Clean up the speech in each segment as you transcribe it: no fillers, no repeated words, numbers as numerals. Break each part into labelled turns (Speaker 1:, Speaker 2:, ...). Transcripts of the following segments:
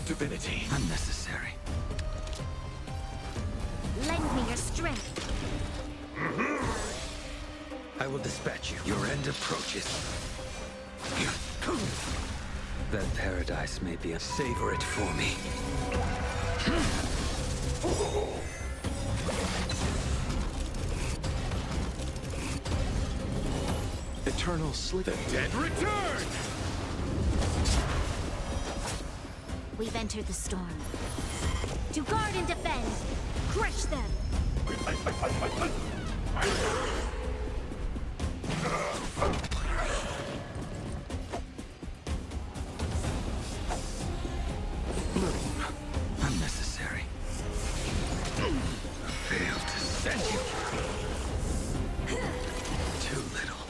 Speaker 1: Receive divinity.
Speaker 2: Unnecessary.
Speaker 3: Lend me your strength.
Speaker 2: I will dispatch you. Your end approaches. That paradise may be a... Savor it for me.
Speaker 1: Eternal sleep. The dead return!
Speaker 3: We've entered the storm. To guard and defend! Crush them!
Speaker 1: Bloom.
Speaker 2: Unnecessary. Failed to send you. Too little.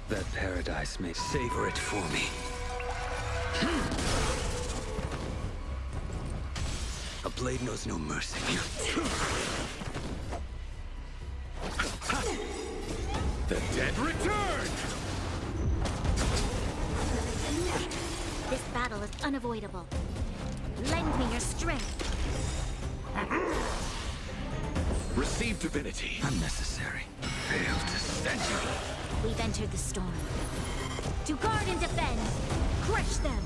Speaker 2: That paradise may savor it for me. A blade knows no mercy.
Speaker 1: The dead return!
Speaker 3: This battle is unavoidable. Lend me your strength.
Speaker 1: Receive divinity.
Speaker 2: Unnecessary. Failed to send you.
Speaker 3: We've entered the storm. To guard and defend! Crush them!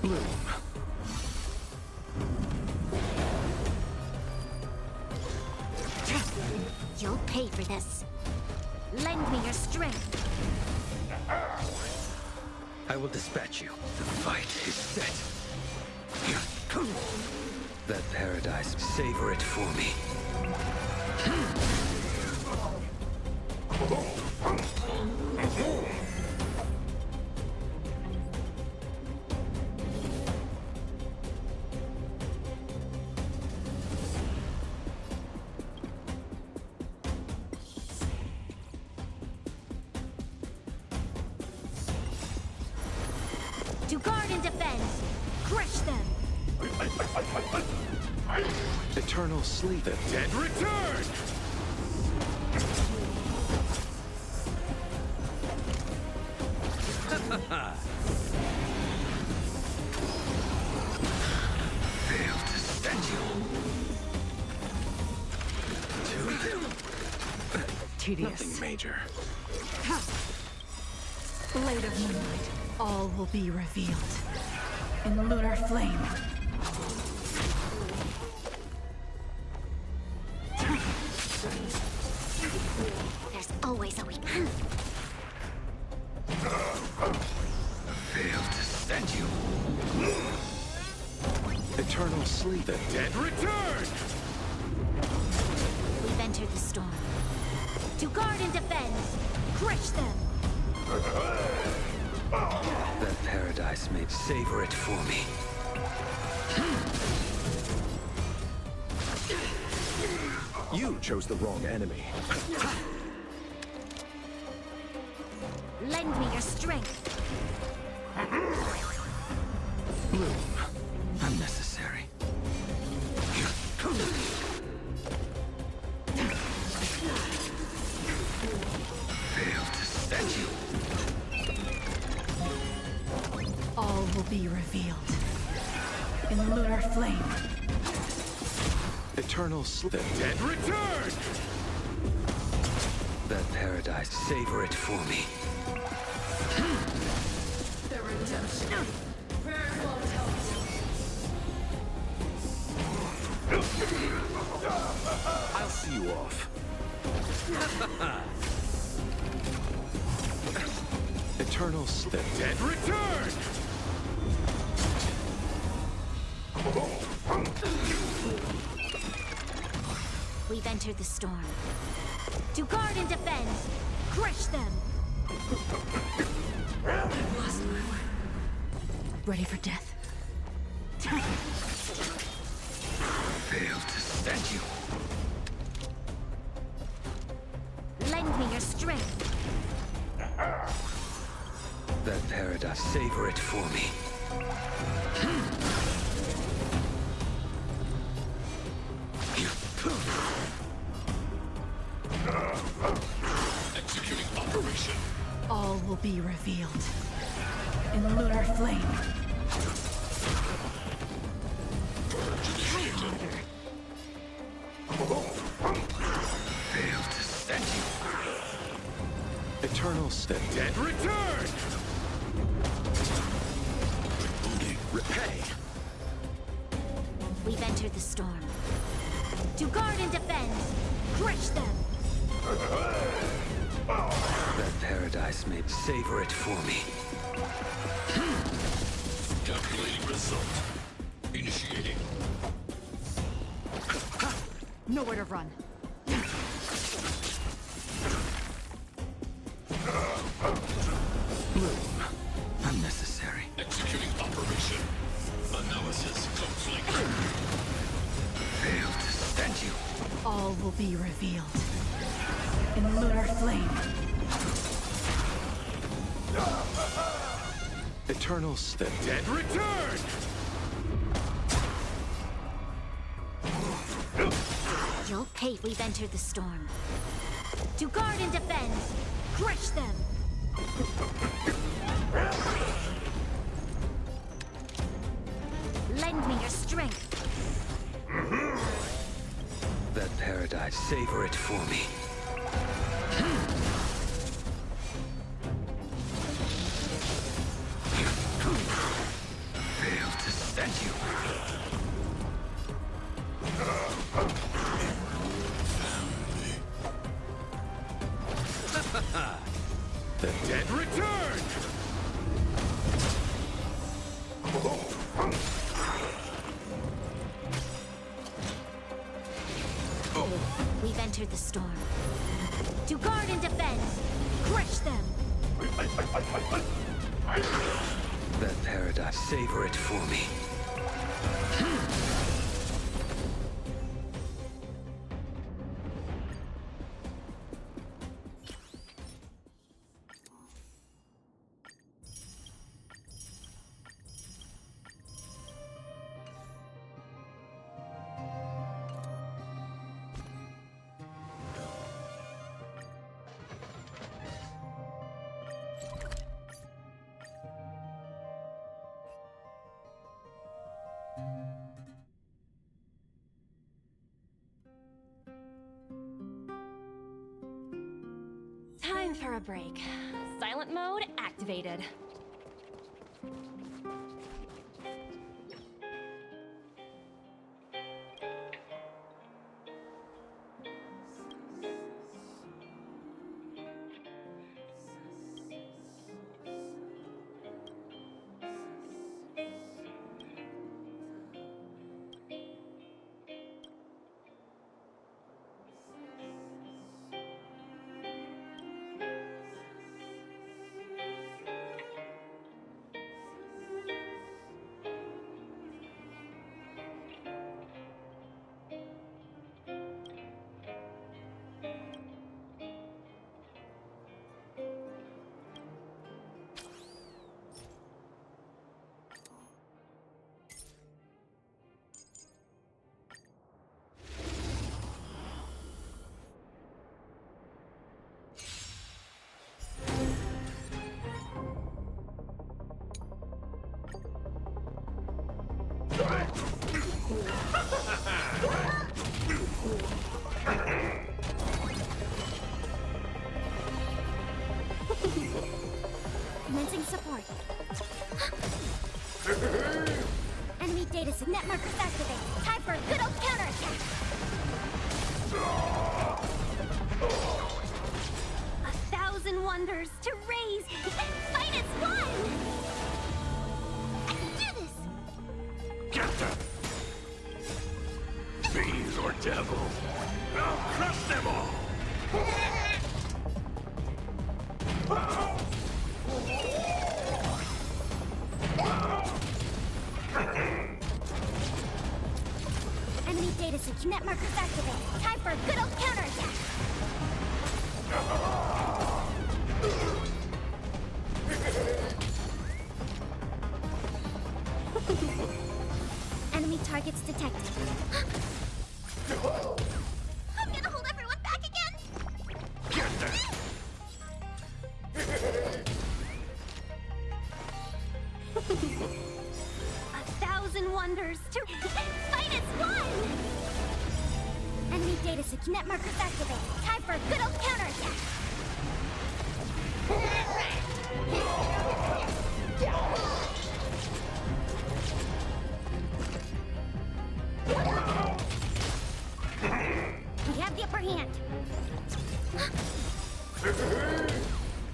Speaker 1: Bloom.
Speaker 3: You'll pay for this. Lend me your strength.
Speaker 2: I will dispatch you. The fight is set. That paradise, savor it for me.
Speaker 3: To guard and defend! Crush them!
Speaker 1: Eternal sleep. The dead return!
Speaker 2: Failed to send you. Too little.
Speaker 4: Tedious.
Speaker 1: Nothing major.
Speaker 4: Blade of moonlight. All will be revealed. In lunar flame.
Speaker 3: There's always a weak.
Speaker 2: Failed to send you.
Speaker 1: Eternal sleep. The dead return!
Speaker 3: We've entered the storm. To guard and defend! Crush them!
Speaker 2: That paradise may savor it for me.
Speaker 1: You chose the wrong enemy.
Speaker 3: Lend me your strength.
Speaker 1: Bloom.
Speaker 2: Unnecessary. Failed to send you.
Speaker 4: All will be revealed. In lunar flame.
Speaker 1: Eternal sleep. The dead return!
Speaker 2: That paradise, savor it for me.
Speaker 4: The redemption.
Speaker 1: I'll see you off. Eternal sleep. The dead return!
Speaker 3: We've entered the storm. To guard and defend, crush them!
Speaker 4: I've lost my way. Ready for death.
Speaker 2: Failed to stand you.
Speaker 3: Lend me your strength.
Speaker 2: That paradise, savor it for me.
Speaker 1: Executing operation.
Speaker 4: All will be revealed in lunar flame.
Speaker 2: Failed to stand you.
Speaker 1: Eternal step. Dead return! Rebooting. Repay.
Speaker 3: We've entered the storm. To guard and defend, crush them!
Speaker 2: That paradise may savor it for me.
Speaker 1: Calculating result. Initiating.
Speaker 4: Nowhere to run.
Speaker 2: Bloom. Unnecessary.
Speaker 1: Executing operation. Analysis complete.
Speaker 2: Failed to stand you.
Speaker 4: All will be revealed in lunar flame.
Speaker 1: Eternal step. Dead return!
Speaker 3: You'll pay. We've entered the storm. To guard and defend, crush them! Lend me your strength.
Speaker 2: That paradise, savor it for me. Failed to stand you.
Speaker 1: The dead return!
Speaker 3: We've entered the storm. To guard and defend, crush them!
Speaker 2: That paradise, savor it for me.
Speaker 5: Time for a break. Silent mode activated.
Speaker 3: Commencing support. Enemy data net markers activate. Time for a good old counterattack. 1,000 wonders to raise and fight as one. I can do this.
Speaker 1: Get them! Fiend or devil! Ah!
Speaker 3: Enemy data sync. Net markers activated. Time for a good old counterattack. Enemy targets detected. I'm gonna hold everyone back again.
Speaker 1: Get there!
Speaker 3: 1,000 wonders to fight as one! Enemy data sync. Net markers activated. Time for a good old counterattack. We have the upper hand.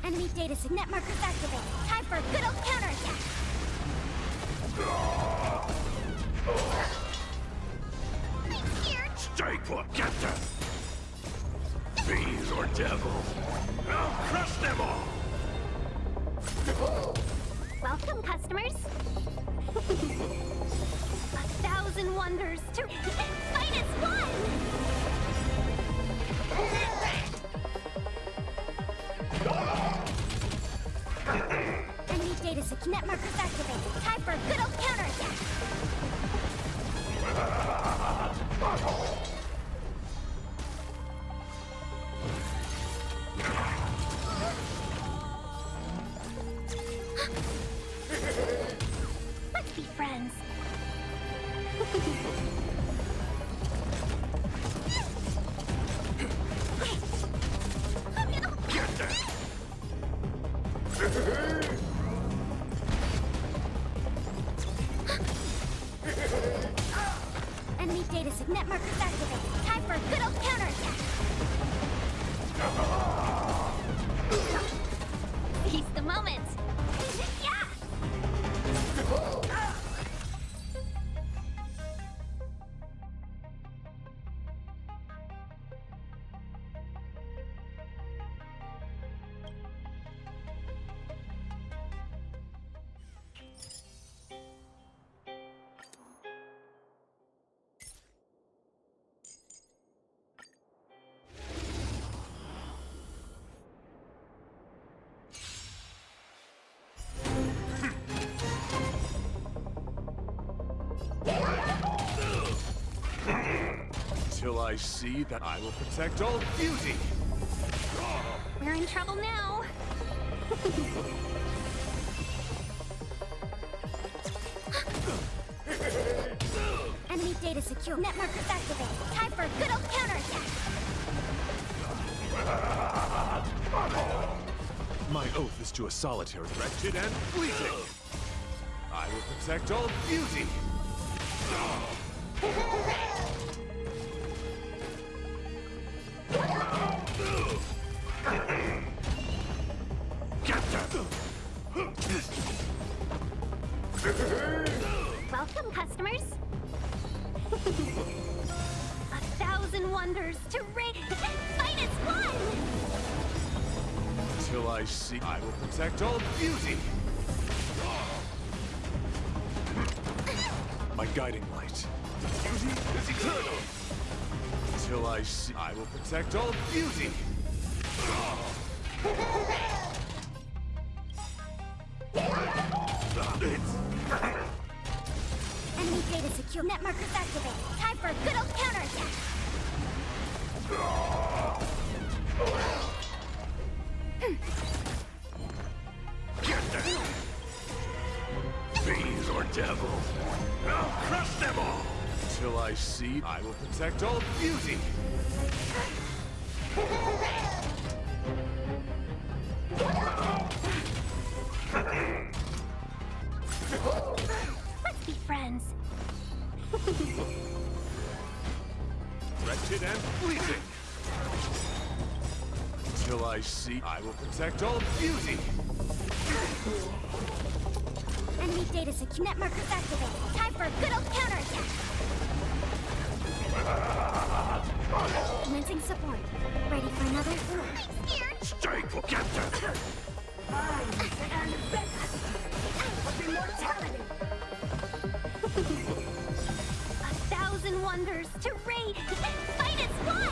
Speaker 3: Enemy data sync. Net markers activated. Time for a good old counterattack. I'm scared.
Speaker 1: Stay put! Get them! Fiends or devils! I'll crush them all!
Speaker 3: Welcome, customers. 1,000 wonders to fight as one! Enemy data sync. Net markers activated. Time for a good old counterattack. Let's be friends. I'm gonna...
Speaker 1: Get them!
Speaker 3: Enemy data sync. Net markers activated. Time for a good old counterattack. Seize the moment. Yeah!
Speaker 1: Till I see that I will protect all beauty!
Speaker 3: We're in trouble now. Enemy data secure. Net markers activated. Time for a good old counterattack.
Speaker 1: My oath is to a solitary, wretched and fleeting! I will protect all beauty! Get them!
Speaker 3: Welcome, customers. 1,000 wonders to fight as one!
Speaker 1: Till I see, I will protect all beauty! My guiding light. Beauty is eternal! Till I see, I will protect all beauty!
Speaker 3: Enemy data secure. Net markers activated. Time for a good old counterattack.
Speaker 1: Get them! Fiends or devils! I'll crush them all! Till I see, I will protect all beauty!
Speaker 3: Let's be friends.
Speaker 1: Wretched and fleeting! Till I see, I will protect all beauty!
Speaker 3: Enemy data secure. Net markers activated. Time for a good old counterattack. Commencing support. Ready for another? I'm scared.
Speaker 1: Stay together.
Speaker 3: A thousand wonders to raid. Fight as one.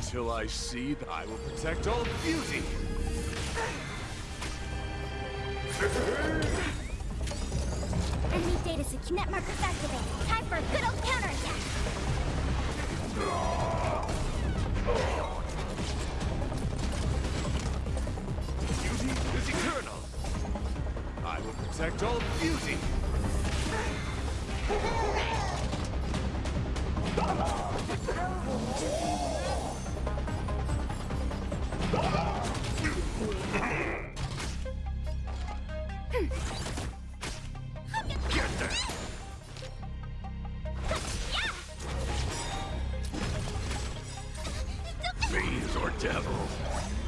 Speaker 1: Till I see that I will protect all beauty.
Speaker 3: Enemy data secure. Net markers activated. Time for a good old counterattack.
Speaker 1: Beauty is eternal. I will protect all beauty. Get there. Fiends or devils.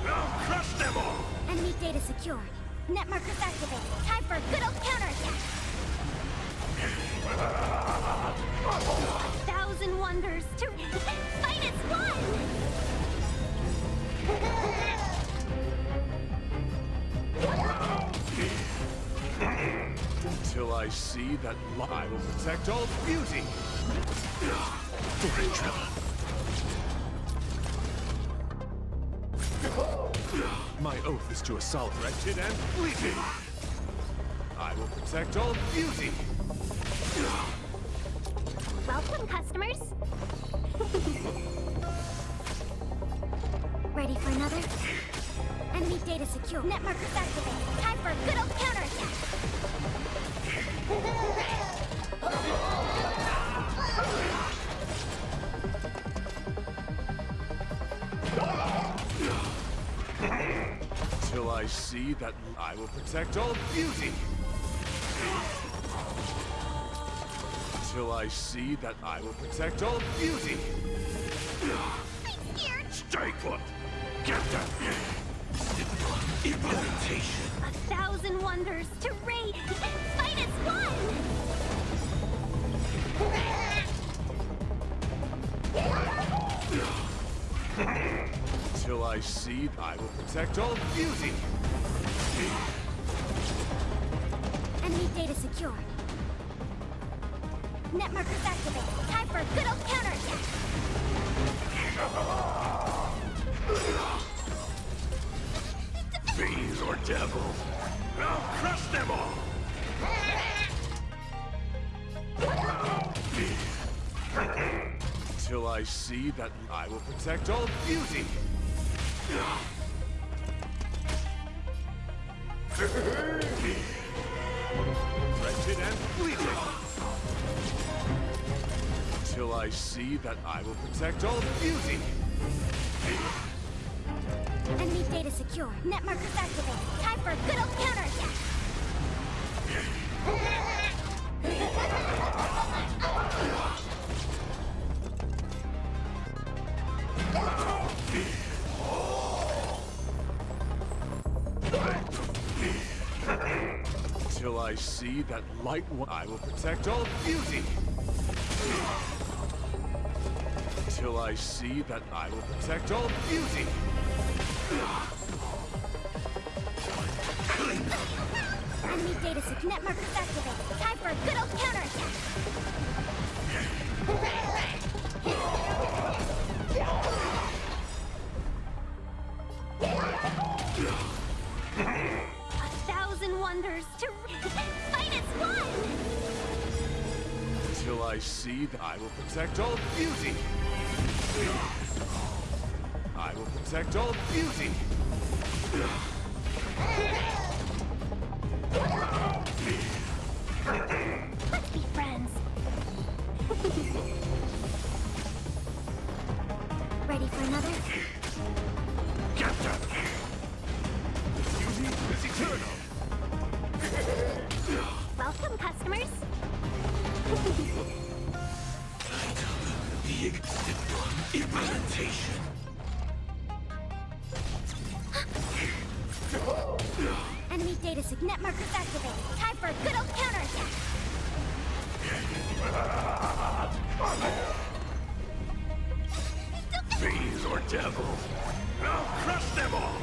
Speaker 1: I'll crush them all.
Speaker 3: Enemy data secured. Net markers activated. Time for a good old counterattack. A thousand wonders to fight as one.
Speaker 1: Till I see that I will protect all beauty. My oath is to assault wretched and fleeting. I will protect all beauty.
Speaker 3: Welcome, customers. Ready for another? Enemy data secure. Net markers activated. Time for a good old counterattack.
Speaker 1: Till I see that I will protect all beauty. Till I see that I will protect all beauty.
Speaker 3: I'm scared.
Speaker 1: Stay put. Get them. Implementation.
Speaker 3: A thousand wonders to raid. Fight as one.
Speaker 1: Till I see I will protect all beauty.
Speaker 3: Enemy data secure. Net markers activated. Time for a good old counterattack.
Speaker 1: Fiends or devils. I'll crush them all. Till I see that I will protect all beauty. Wretched and fleeting. Till I see that I will protect all beauty.
Speaker 3: Enemy data secure. Net markers activated. Time for a good old counterattack.
Speaker 1: Till I see that light I will protect all beauty. Till I see that I will protect all beauty.
Speaker 3: Enemy data secure. Net markers activated. Time for a good old counterattack. A thousand wonders to fight as one.
Speaker 1: Till I see that I will protect all beauty. I will protect all beauty.
Speaker 3: Let's be friends. Ready for another?
Speaker 1: Get them! Beauty is eternal.
Speaker 3: Welcome, customers.
Speaker 1: The implementation.
Speaker 3: Enemy data secure. Net markers activated. Time for a good old counterattack.
Speaker 1: Fiends or devils, I'll crush them all!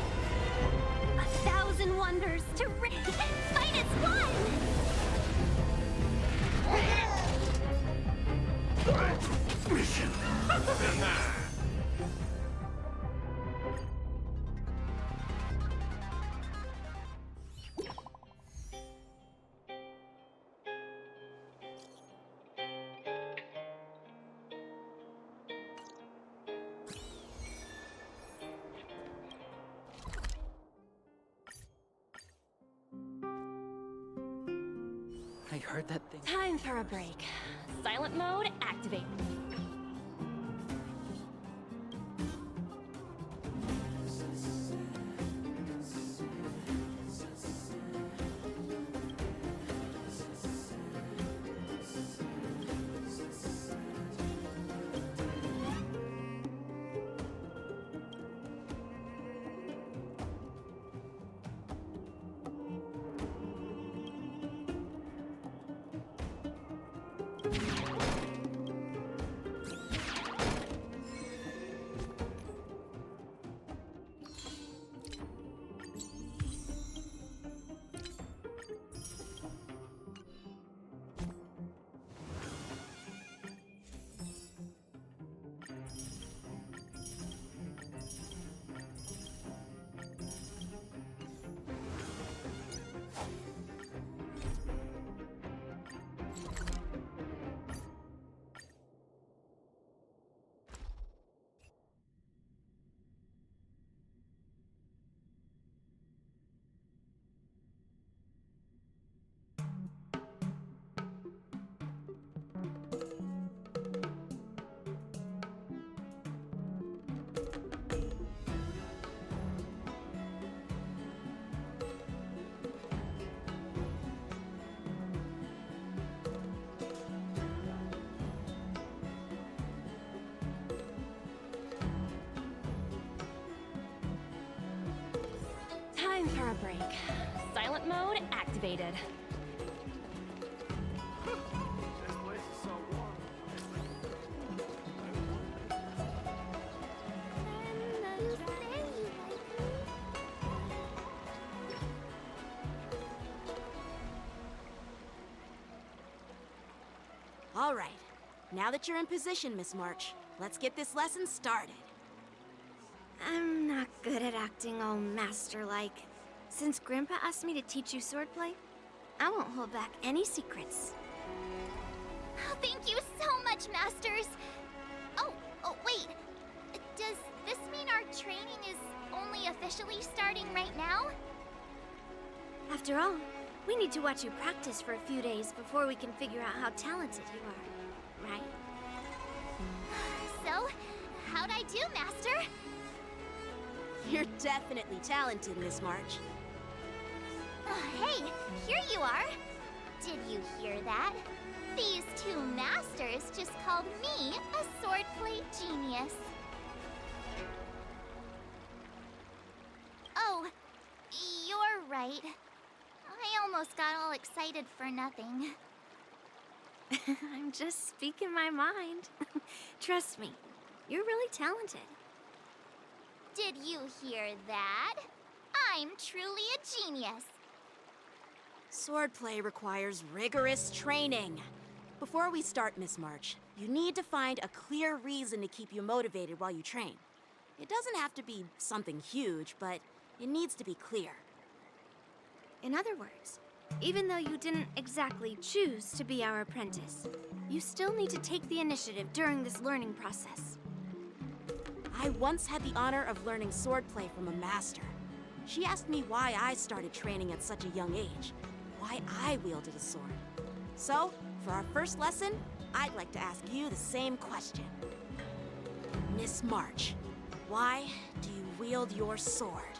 Speaker 3: 1,000 wonders to fight as one!
Speaker 1: Mission!
Speaker 2: I heard that thing.
Speaker 5: Time for a break. Silent mode activate. Time for a break. Silent mode activated.
Speaker 1: This place is so warm.
Speaker 6: All right. Now that you're in position, Miss March, let's get this lesson started.
Speaker 3: I'm not good at acting all master-like. Since Grandpa asked me to teach you swordplay, I won't hold back any secrets. Oh, thank you so much, Masters! Oh, wait. Does this mean our training is only officially starting right now? After all, we need to watch you practice for a few days before we can figure out how talented you are, right? So, how'd I do, Master?
Speaker 6: You're definitely talented, Miss March.
Speaker 3: Hey, here you are. Did you hear that? These two masters just called me a swordplay genius. Oh, you're right. I almost got all excited for nothing. I'm just speaking my mind. Trust me, you're really talented. Did you hear that? I'm truly a genius.
Speaker 6: Swordplay requires rigorous training. Before we start, Miss March, you need to find a clear reason to keep you motivated while you train. It doesn't have to be something huge, but it needs to be clear.
Speaker 3: In other words, even though you didn't exactly choose to be our apprentice, you still need to take the initiative during this learning process.
Speaker 6: I once had the honor of learning swordplay from a master. She asked me why I started training at such a young age, why I wielded a sword. So, for our first lesson, I'd like to ask you the same question. Miss March, why do you wield your sword?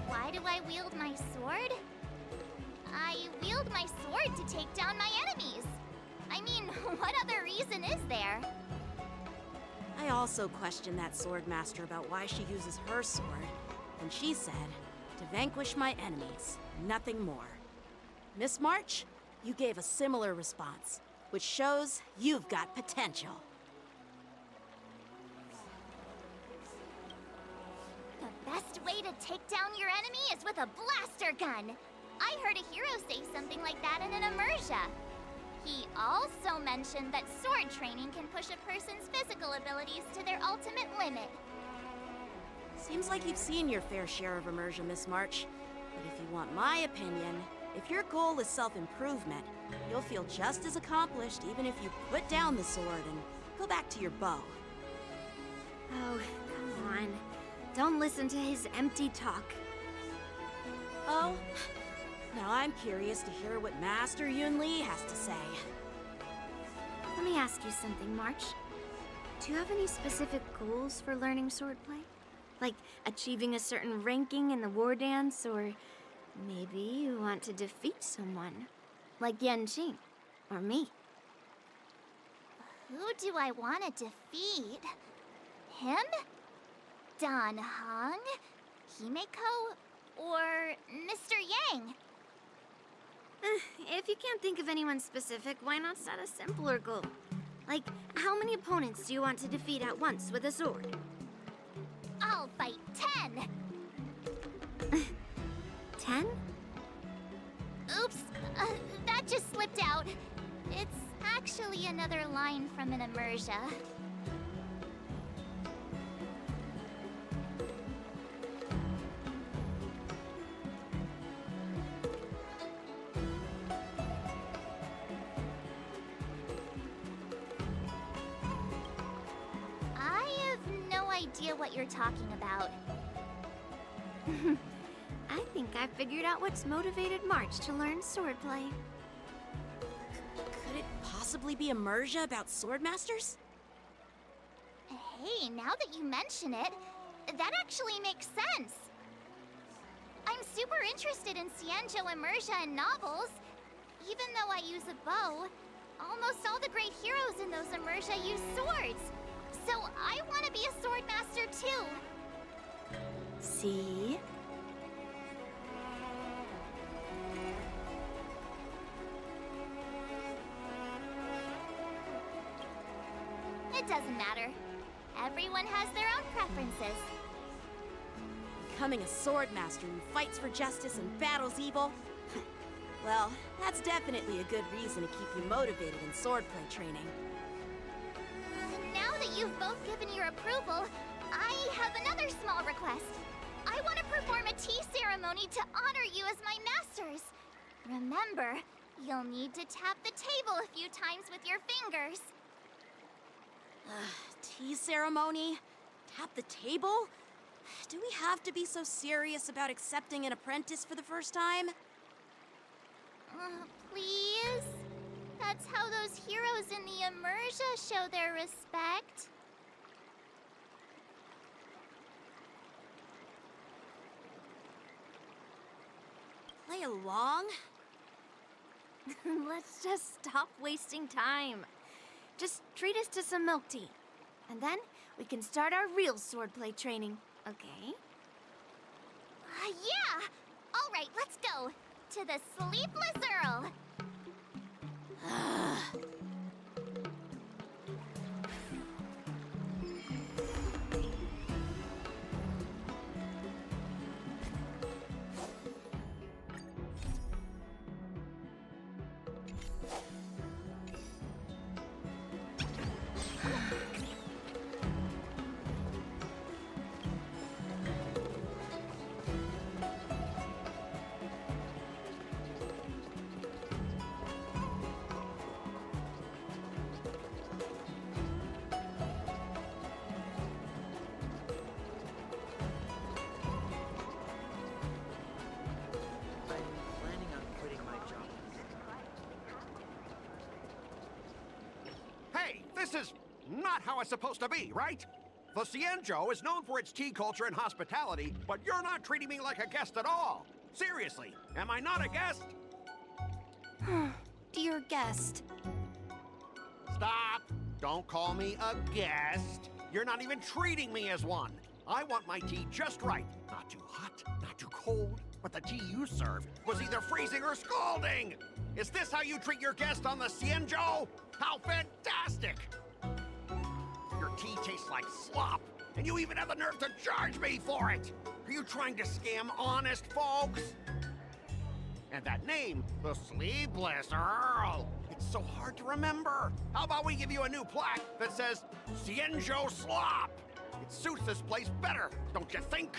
Speaker 3: Why do I wield my sword? I wield my sword to take down my enemies. I mean, what other reason is there?
Speaker 6: I also questioned that sword master about why she uses her sword, and she said, to vanquish my enemies, nothing more. Miss March, you gave a similar response, which shows you've got potential.
Speaker 3: The best way to take down your enemy is with a blaster gun. I heard a hero say something like that in an immersia. He also mentioned that sword training can push a person's physical abilities to their ultimate limit.
Speaker 6: Seems like you've seen your fair share of immersion, Miss March. But if you want my opinion, if your goal is self-improvement, you'll feel just as accomplished even if you put down the sword and go back to your bow.
Speaker 3: Oh, come on. Don't listen to his empty talk.
Speaker 6: Oh? Now I'm curious to hear what Master Yunli has to say.
Speaker 3: Let me ask you something, March. Do you have any specific goals for learning swordplay? Like achieving a certain ranking in the war dance, or maybe you want to defeat someone, like Yanqing, or me. Who do I want to defeat? Him? Dan Heng? Himeko? Or Mr. Yang? If you can't think of anyone specific, why not set a simpler goal? Like, how many opponents do you want to defeat at once with a sword? I'll fight 10! 10? Oops, that just slipped out. It's actually another line from an immersia. Idea what you're talking about. I think I figured out what's motivated March to learn swordplay.
Speaker 6: Could it possibly be immersia about swordmasters?
Speaker 3: Hey, now that you mention it, that actually makes sense. I'm super interested in Xianzhou immersia and novels. Even though I use a bow, almost all the great heroes in those immersia use swords. So I want to be a sword master too. See? It doesn't matter. Everyone has their own preferences.
Speaker 6: Becoming a sword master who fights for justice and battles evil? Well, that's definitely a good reason to keep you motivated in swordplay training.
Speaker 3: Now that you've both given your approval, I have another small request. I want to perform a tea ceremony to honor you as my masters. Remember, you'll need to tap the table a few times with your fingers.
Speaker 6: Tea ceremony? Tap the table? Do we have to be so serious about accepting an apprentice for the first time?
Speaker 3: Please? That's how those heroes in the immersia show their respect.
Speaker 6: Play along?
Speaker 3: Let's just stop wasting time. Just treat us to some milk tea. And then we can start our real swordplay training, okay? Yeah! All right, let's go. To the Sleepless Earl.
Speaker 7: This is not how it's supposed to be, right? The Xianzhou is known for its tea culture and hospitality, but you're not treating me like a guest at all. Seriously, am I not a guest?
Speaker 3: Dear guest.
Speaker 7: Stop! Don't call me a guest. You're not even treating me as one. I want my tea just right. Not too hot, not too cold, but the tea you served was either freezing or scalding! Is this how you treat your guest on the Xianzhou? How fantastic! Your tea tastes like slop, and you even have the nerve to charge me for it! Are you trying to scam honest folks? And that name, the Sleepless Earl, it's so hard to remember. How about we give you a new plaque that says Xianzhou Slop? It suits this place better, don't you think?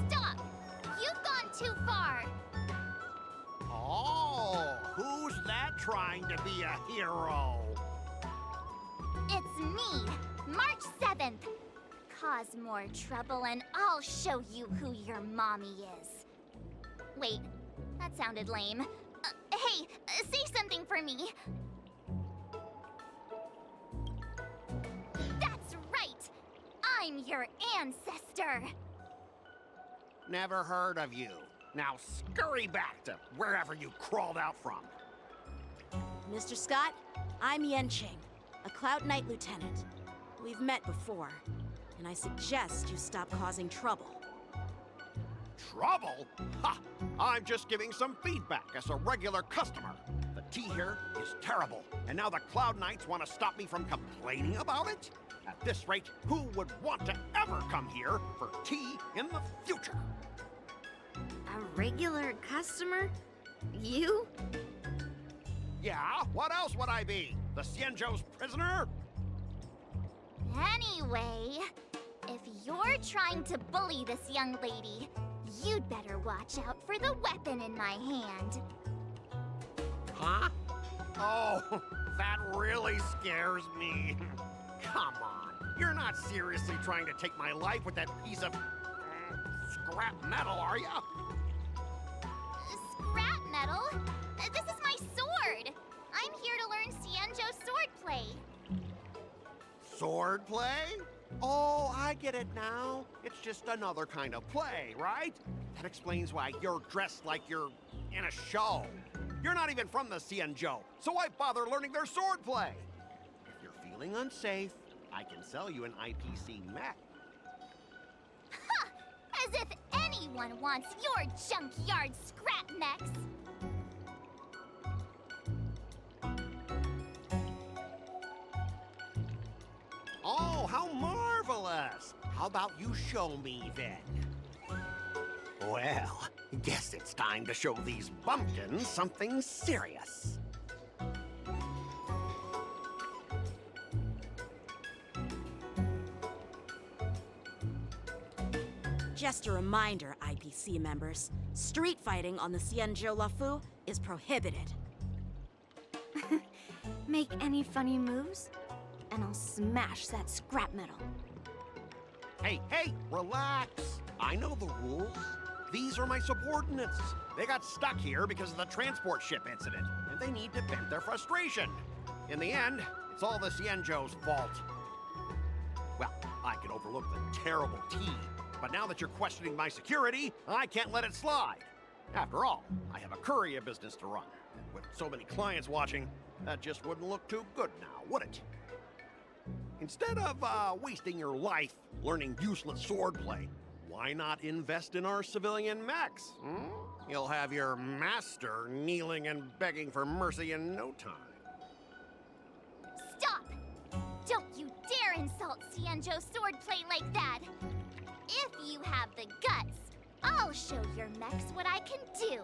Speaker 3: Stop! You've gone too far!
Speaker 7: Oh, who's that trying to be a hero?
Speaker 3: It's me, March 7th. Cause more trouble and I'll show you who your mommy is. Wait, that sounded lame. Hey, say something for me. That's right! I'm your ancestor!
Speaker 7: Never heard of you. Now scurry back to wherever you crawled out from.
Speaker 6: Mr. Scott, I'm Yenching, a Cloud Knight Lieutenant. We've met before, and I suggest you stop causing trouble.
Speaker 7: Trouble? Ha! I'm just giving some feedback as a regular customer. The tea here is terrible, and now the Cloud Knights want to stop me from complaining about it? At this rate, who would want to ever come here for tea in the future?
Speaker 3: A regular customer? You?
Speaker 7: Yeah, what else would I be? The Xianzhou's prisoner?
Speaker 3: Anyway, if you're trying to bully this young lady, you'd better watch out for the weapon in my hand.
Speaker 7: Huh? Oh, that really scares me. Come on, you're not seriously trying to take my life with that piece of scrap metal, are you?
Speaker 3: Scrap metal? This is my sword! I'm here to learn Xianzhou swordplay.
Speaker 7: Swordplay? Oh, I get it now. It's just another kind of play, right? That explains why you're dressed like you're in a show. You're not even from the Xianzhou, so why bother learning their swordplay? If you're feeling unsafe, I can sell you an IPC mech.
Speaker 3: Ha! As if anyone wants your junkyard scrap mechs!
Speaker 7: Oh, how marvelous! How about you show me then? Well, guess it's time to show these bumpkins something serious.
Speaker 6: Just a reminder, IPC members, street fighting on the Xianzhou Lafu is prohibited.
Speaker 3: Make any funny moves, and I'll smash that scrap metal.
Speaker 7: Hey, relax. I know the rules. These are my subordinates. They got stuck here because of the transport ship incident, and they need to vent their frustration. In the end, it's all the Xianzhou's fault. Well, I can overlook the terrible tea, but now that you're questioning my security, I can't let it slide. After all, I have a courier business to run. With so many clients watching, that just wouldn't look too good now, would it? Instead of wasting your life learning useless swordplay, why not invest in our civilian mechs? You'll have your master kneeling and begging for mercy in no time.
Speaker 3: Stop! Don't you dare insult Xianzhou swordplay like that! If you have the guts, I'll show your mechs what I can do.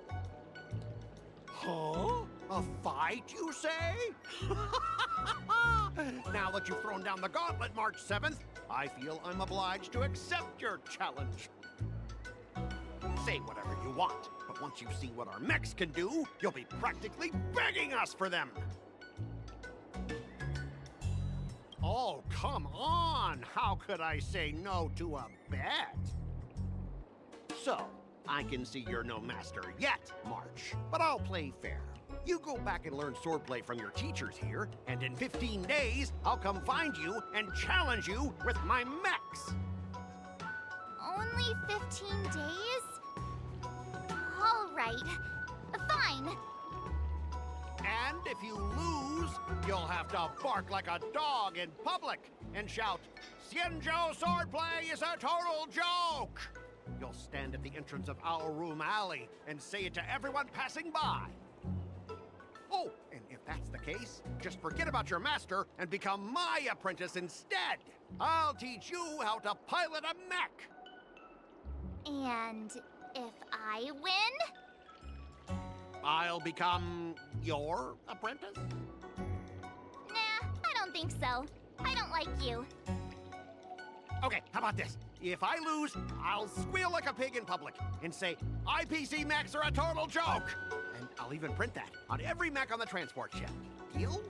Speaker 7: Huh? A fight, you say? Now that you've thrown down the gauntlet, March 7th, I feel I'm obliged to accept your challenge. Say whatever you want, but once you've seen what our mechs can do, you'll be practically begging us for them. Oh, come on! How could I say no to a bet? So, I can see you're no master yet, March, but I'll play fair. You go back and learn swordplay from your teachers here, and in 15 days, I'll come find you and challenge you with my mechs.
Speaker 3: Only 15 days? All right. Fine.
Speaker 7: And if you lose, you'll have to bark like a dog in public and shout, "Xianzhou swordplay is a total joke!" You'll stand at the entrance of our room alley and say it to everyone passing by. Oh, and if that's the case, just forget about your master and become my apprentice instead. I'll teach you how to pilot a mech.
Speaker 3: And if I win?
Speaker 7: I'll become your apprentice?
Speaker 3: Nah, I don't think so. I don't like you.
Speaker 7: Okay, how about this? If I lose, I'll squeal like a pig in public and say, IPC mechs are a total joke! And I'll even print that on every mech on the transport ship. Deal?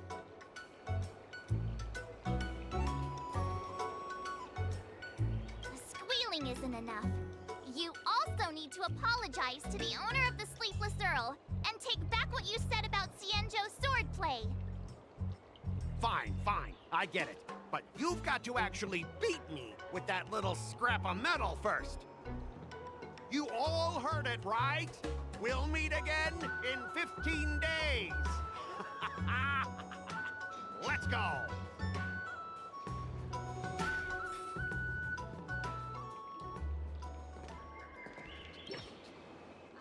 Speaker 3: Squealing isn't enough. You also need to apologize to the owner of the Sleepless Earl and take back what you said about Xianzhou swordplay.
Speaker 7: Fine, fine, I get it. But you've got to actually beat me with that little scrap of metal first. You all heard it, right? We'll meet again in 15 days. Let's go.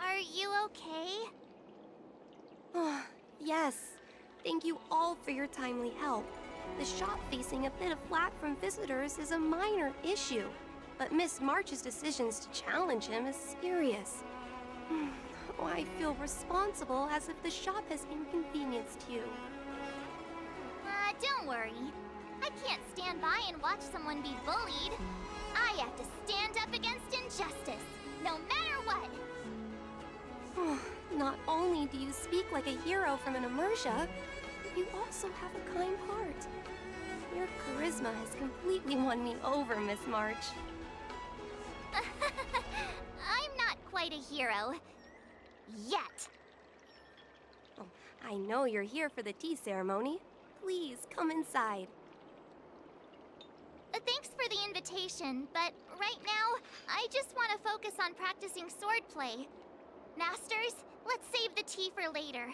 Speaker 3: Are you okay?
Speaker 8: Yes. Thank you all for your timely help. The shop facing a bit of flack from visitors is a minor issue, but Miss March's decisions to challenge him is serious. I feel responsible as if the shop has inconvenienced you.
Speaker 3: Don't worry. I can't stand by and watch someone be bullied. I have to stand up against injustice, no matter what.
Speaker 8: Not only do you speak like a hero from an immersia, but you also have a kind heart. Your charisma has completely won me over, Miss March.
Speaker 3: I'm not quite a hero. Yet.
Speaker 8: Oh, I know you're here for the tea ceremony. Please come inside.
Speaker 3: Thanks for the invitation, but right now, I just want to focus on practicing swordplay. Masters, let's save the tea for later.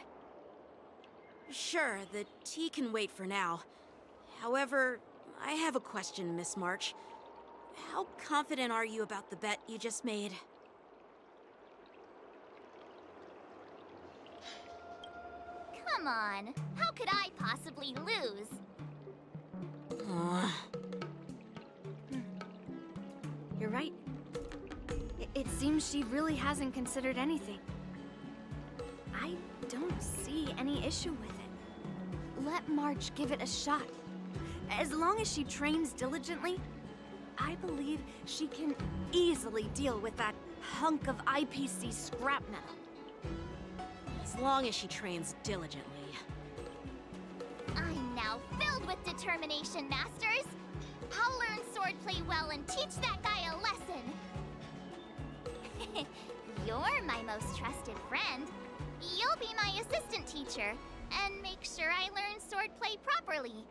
Speaker 6: Sure, the tea can wait for now. However, I have a question, Miss March. How confident are you about the bet you just made?
Speaker 3: Come on, how could I possibly lose?
Speaker 9: You're right. It seems she really hasn't considered anything. I don't see any issue with it. Let March give it a shot. As long as she trains diligently, I believe she can easily deal with that hunk of IPC scrap metal.
Speaker 6: As long as she trains diligently.
Speaker 3: I'm now filled with determination, Masters. I'll learn swordplay well and teach that guy a lesson. You're my most trusted friend. You'll be my assistant teacher and make sure I learn swordplay properly.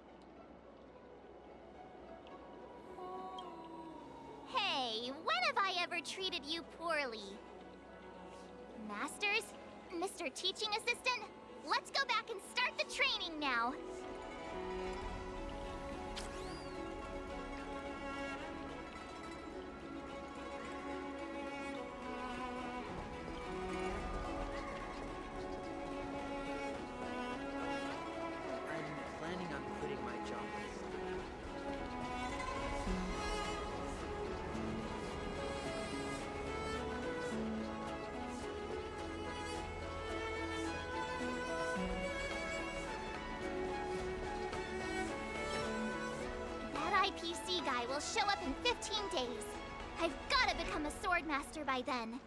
Speaker 3: Hey, when have I ever treated you poorly? Masters, Mr. Teaching Assistant, let's go back and start the training now.
Speaker 10: I'm planning on quitting my job.
Speaker 3: That IPC guy will show up in 15 days. I've got to become a swordmaster by then.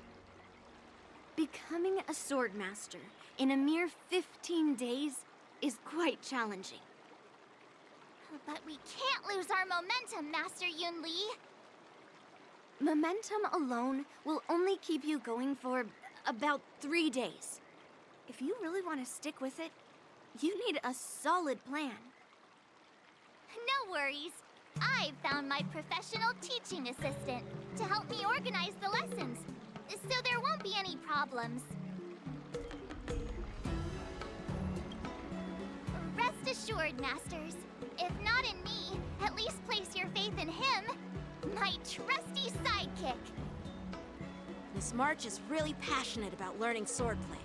Speaker 9: Becoming a swordmaster in a mere 15 days is quite challenging.
Speaker 3: But we can't lose our momentum, Master Yun Li.
Speaker 9: Momentum alone will only keep you going for about 3 days. If you really want to stick with it, you need a solid plan.
Speaker 3: No worries. I've found my professional teaching assistant to help me organize the lessons, so there won't be any problems.
Speaker 11: assured, Masters. If not in me, at least place your faith in him, my trusty sidekick.
Speaker 6: Miss March is really passionate about learning swordplay,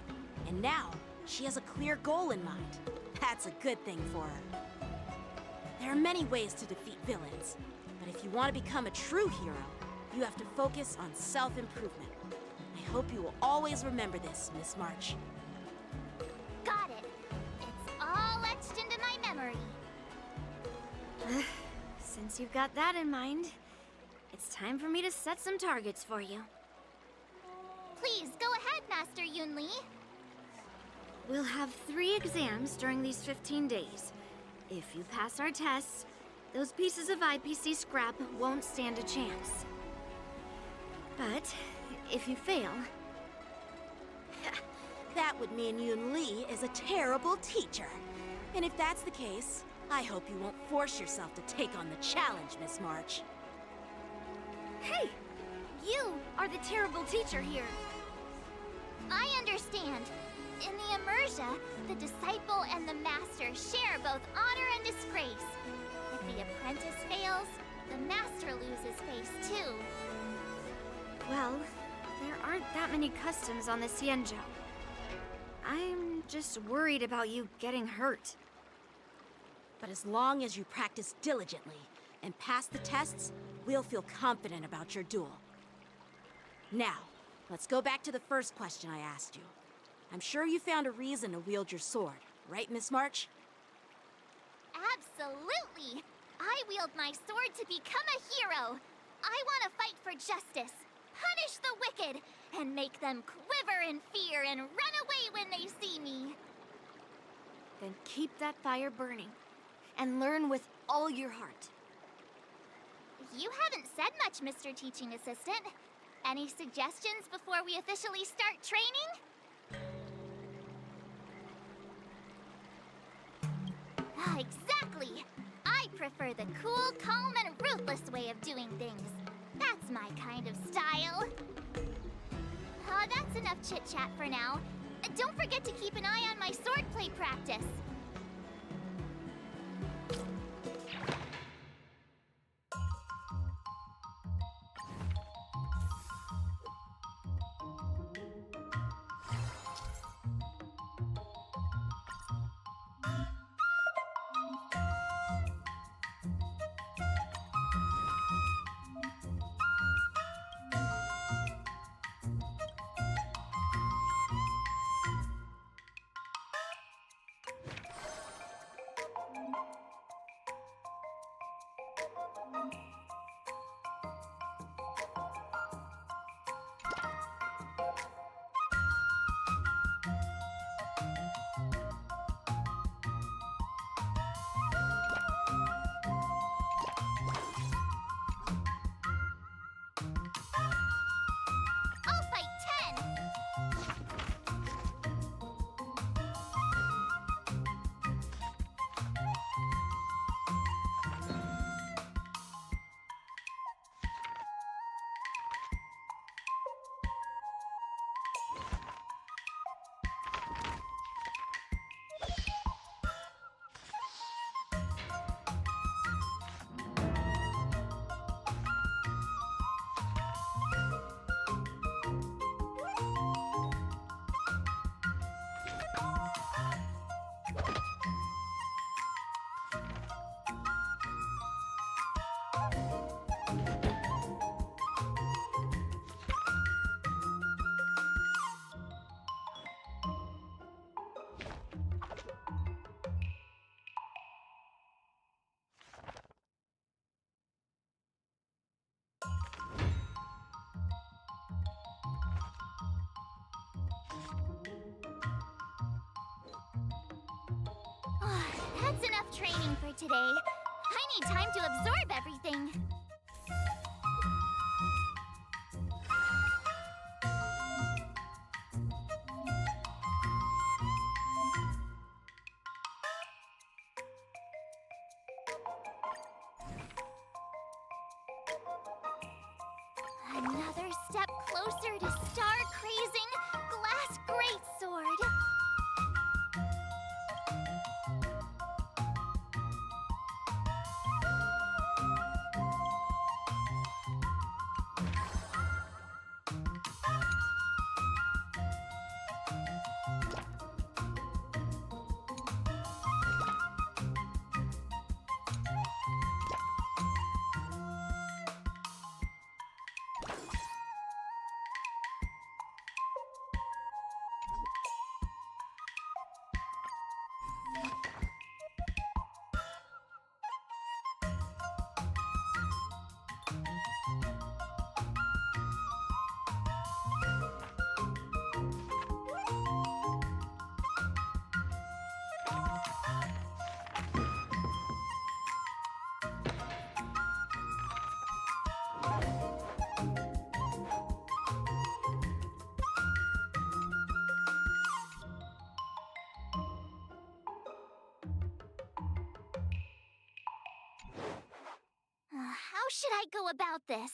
Speaker 6: and now she has a clear goal in mind. That's a good thing for her. There are many ways to defeat villains, but if you want to become a true hero, you have to focus on self-improvement. I hope you will always remember this, Miss March.
Speaker 11: Got it. It's all etched into my memory.
Speaker 9: Since you've got that in mind, it's time for me to set some targets for you.
Speaker 11: Please, go ahead, Master Yunli.
Speaker 9: We'll have 3 exams during these 15 days. If you pass our tests, those pieces of IPC scrap won't stand a chance. But if you fail...
Speaker 6: That would mean Yunli is a terrible teacher. And if that's the case, I hope you won't force yourself to take on the challenge, Miss March.
Speaker 9: Hey! You are the terrible teacher here.
Speaker 11: I understand. In the Immersia, the disciple and the master share both honor and disgrace. If the apprentice fails, the master loses face too.
Speaker 9: Well, there aren't that many customs on the Xianzhou. I'm just worried about you getting hurt.
Speaker 6: But as long as you practice diligently and pass the tests, we'll feel confident about your duel. Now, let's go back to the first question I asked you. I'm sure you found a reason to wield your sword, right, Miss March?
Speaker 11: Absolutely! I wield my sword to become a hero. I want to fight for justice, punish the wicked, and make them quiver in fear and run away when they see me.
Speaker 9: Then keep that fire burning, and learn with all your heart.
Speaker 11: You haven't said much, Mr. Teaching Assistant. Any suggestions before we officially start training? Exactly! I prefer the cool, calm, and ruthless way of doing things. That's my kind of style. That's enough chit-chat for now. Don't forget to keep an eye on my swordplay practice. I'll fight 10! That's enough training for today. I need time to absorb everything. Another step closer to star-crazing glass greatsword. How should I go about this?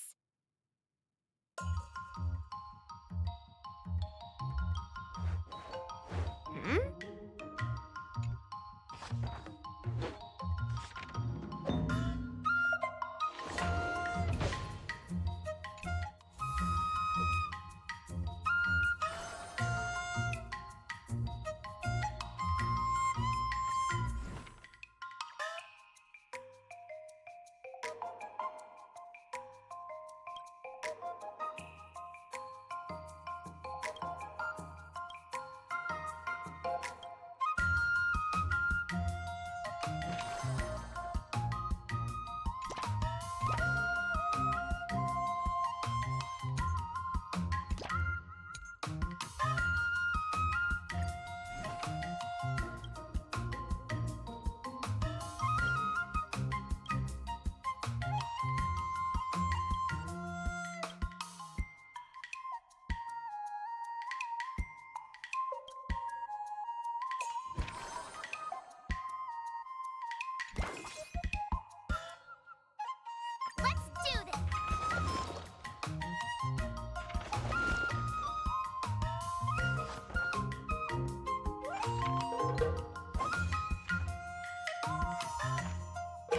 Speaker 11: Let's do this!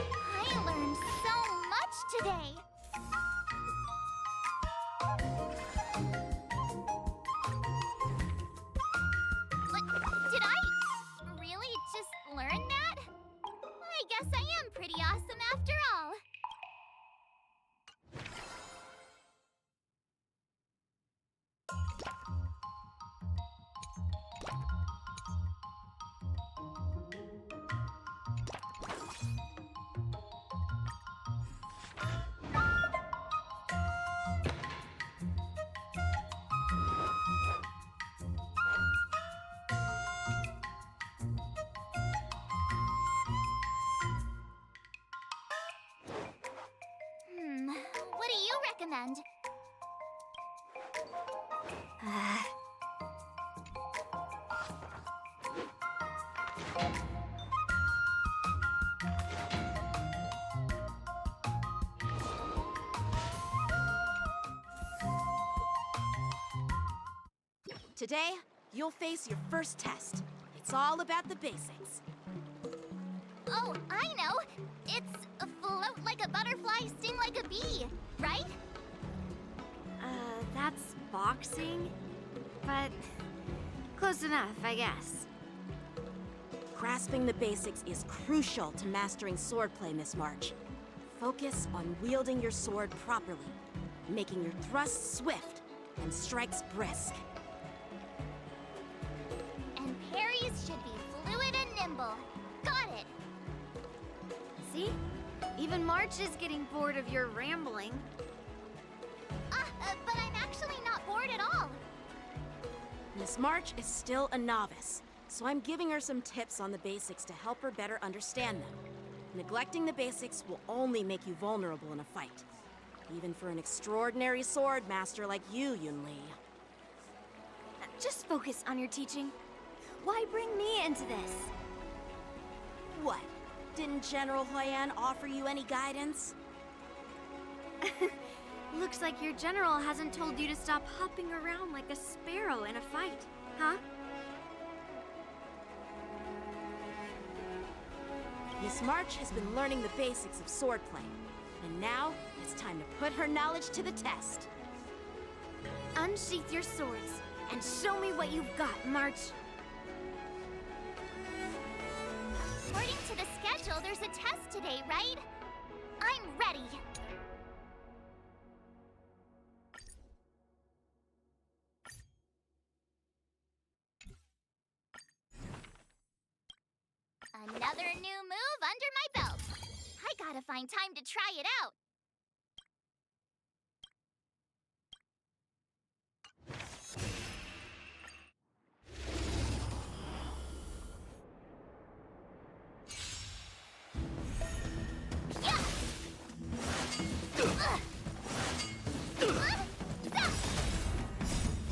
Speaker 11: I learned so much today! Did I really just learn that? I guess I am pretty awesome after all. What do you recommend?
Speaker 6: Today, you'll face your first test. It's all about the basics.
Speaker 11: Oh, I know! It's float like a butterfly, sting like a bee, right?
Speaker 9: That's boxing? But close enough, I guess.
Speaker 6: Grasping the basics is crucial to mastering swordplay, Miss March. Focus on wielding your sword properly, making your thrusts swift and strikes brisk.
Speaker 11: And parries should be fluid and nimble. Got it!
Speaker 9: See? Even March is getting bored of your rambling.
Speaker 11: But I'm actually not bored at all.
Speaker 6: Miss March is still a novice, so I'm giving her some tips on the basics to help her better understand them. Neglecting the basics will only make you vulnerable in a fight. Even for an extraordinary sword master like you, Yunli.
Speaker 9: Just focus on your teaching. Why bring me into this?
Speaker 6: What? Didn't General Huyan offer you any guidance?
Speaker 9: Looks like your general hasn't told you to stop hopping around like a sparrow in a fight, huh?
Speaker 6: Miss March has been learning the basics of swordplay, and now it's time to put her knowledge to the test.
Speaker 9: Unsheath your swords and show me what you've got, March.
Speaker 11: According to the schedule, there's a test today, right? I'm ready. new move under my belt. I gotta find time to try it out.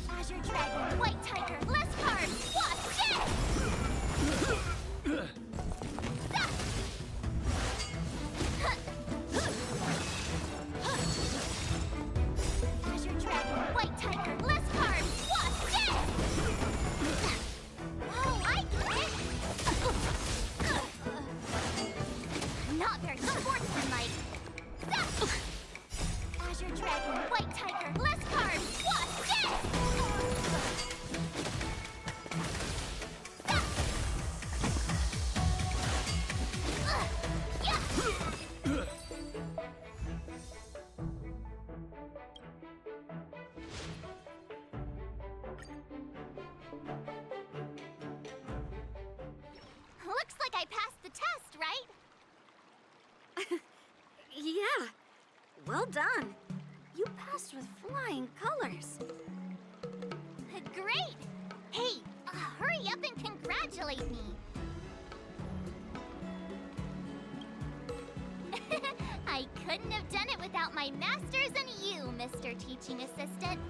Speaker 11: Azure Dragon, White Tiger, less cards, Wasp, Azure Dragon, White Tiger, less cards, Wasp, oh, I get it! Not very sportsmanlike. Azure Dragon, White Tiger, less cards, Wasp, Looks like I passed the test, right?
Speaker 9: Yeah. Well done. You passed with flying colors.
Speaker 11: Great! Hey, hurry up and congratulate me. I couldn't have done it without my masters and you, Mr. Teaching Assistant.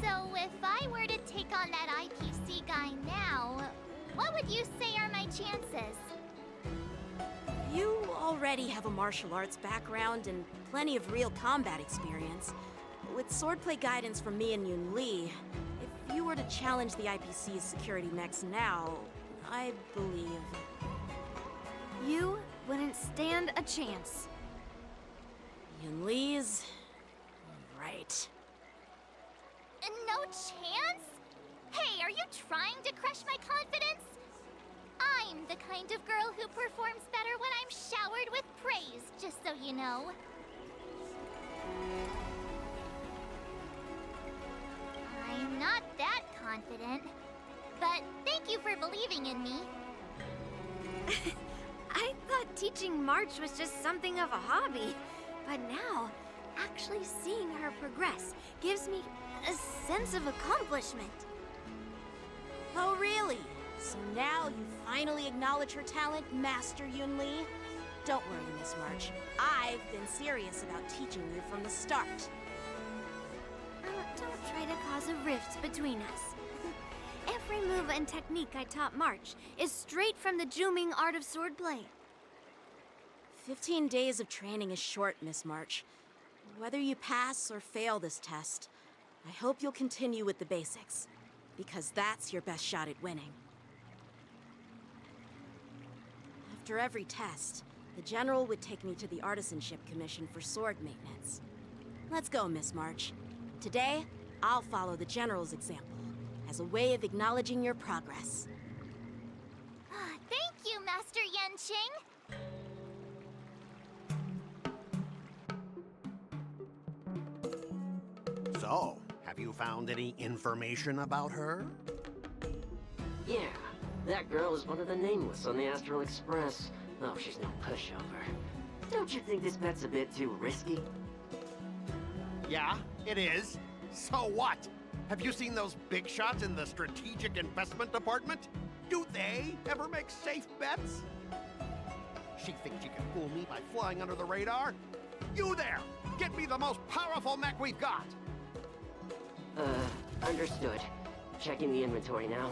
Speaker 11: So if I were to take on that IPC guy now, what would you say are my chances?
Speaker 6: You already have a martial arts background and plenty of real combat experience. With swordplay guidance from me and Yoon Lee, if you were to challenge the IPC's security mechs now, I believe...
Speaker 9: You wouldn't stand a chance.
Speaker 6: Yoon Lee's... right.
Speaker 11: No chance? Hey, are you trying to crush my confidence? I'm the kind of girl who performs better when I'm showered with praise, just so you know. I'm not that confident, but thank you for believing in me.
Speaker 9: I thought teaching March was just something of a hobby, but now, actually seeing her progress gives me a sense of accomplishment.
Speaker 6: Oh, really? So now you finally acknowledge her talent, Master Yoon Lee? Don't worry, Miss March. I've been serious about teaching you from the start.
Speaker 9: Don't try to cause a rift between us. Every move and technique I taught March is straight from the Juming art of swordplay.
Speaker 6: 15 days of training is short, Miss March. Whether you pass or fail this test, I hope you'll continue with the basics, because that's your best shot at winning. After every test, the General would take me to the Artisanship Commission for sword maintenance. Let's go, Miss March. Today, I'll follow the General's example as a way of acknowledging your progress.
Speaker 11: Thank you, Master Yenqing.
Speaker 7: So, have you found any information about her?
Speaker 12: Yeah, that girl is one of the nameless on the Astral Express. Oh, she's no pushover. Don't you think this bet's a bit too risky?
Speaker 7: Yeah, it is. So what? Have you seen those big shots in the Strategic Investment Department? Do they ever make safe bets? She thinks she can fool me by flying under the radar? You there! Get me the most powerful mech we've got!
Speaker 12: Understood. Checking the inventory now.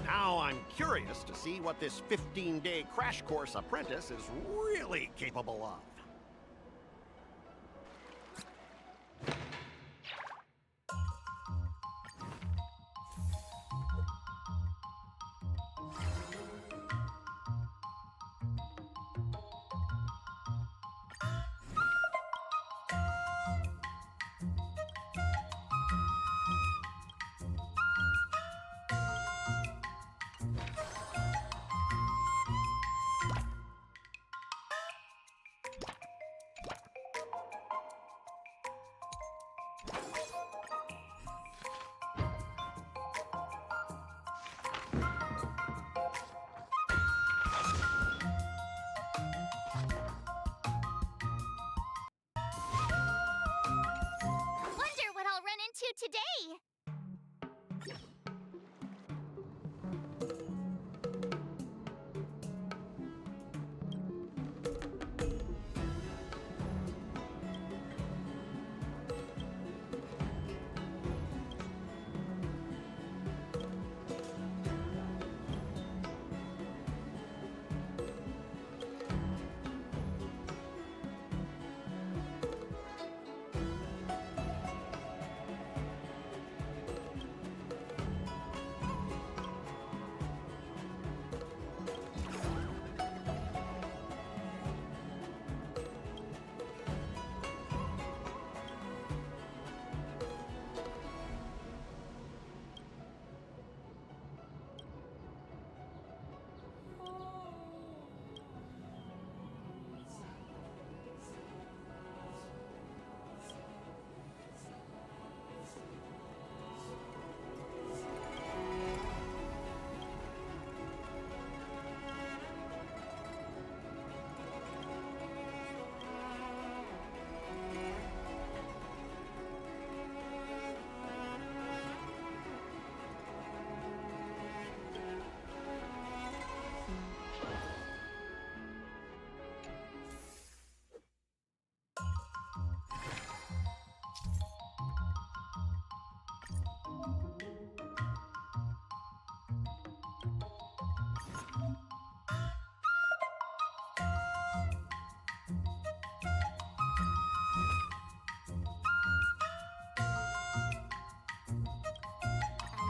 Speaker 7: Now I'm curious to see what this 15-day crash course apprentice is really capable of.
Speaker 11: today?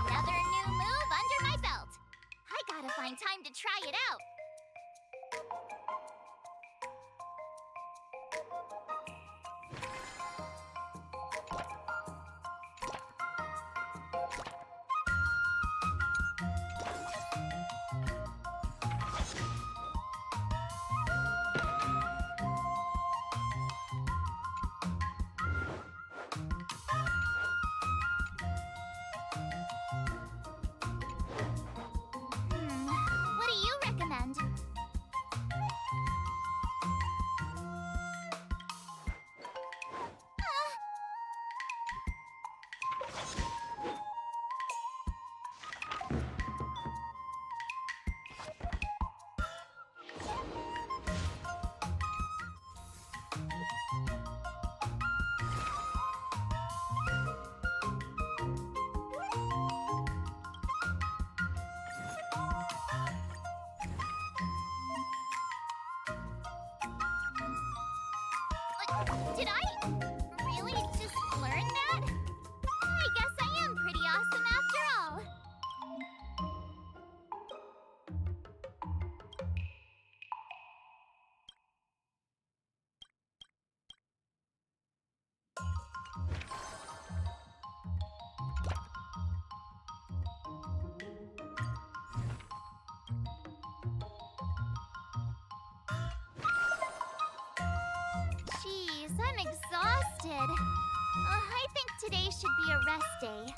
Speaker 11: Another new move under my belt. I gotta find time to try it out. What do you recommend? Did I really just learn that? I guess I am pretty awesome after all. Jeez, I'm exhausted. I think today should be a rest day.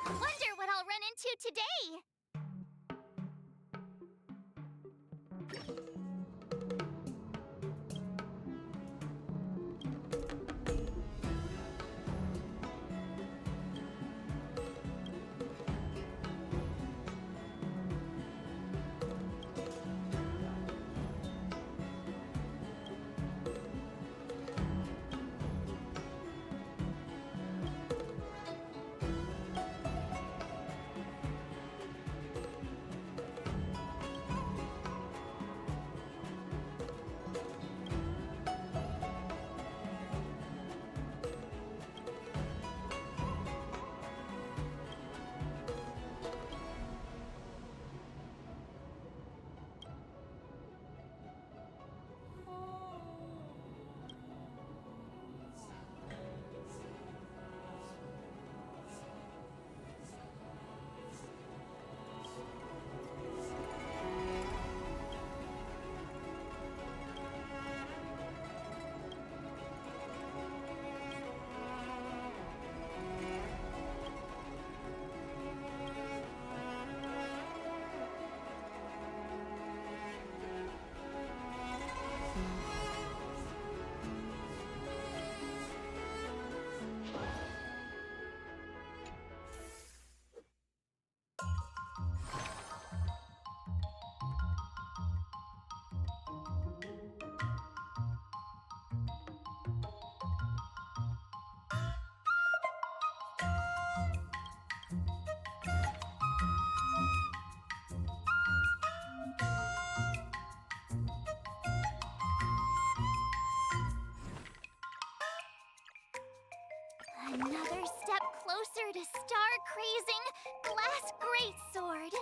Speaker 11: Wonder what I'll run into today. a star-crazing glass greatsword.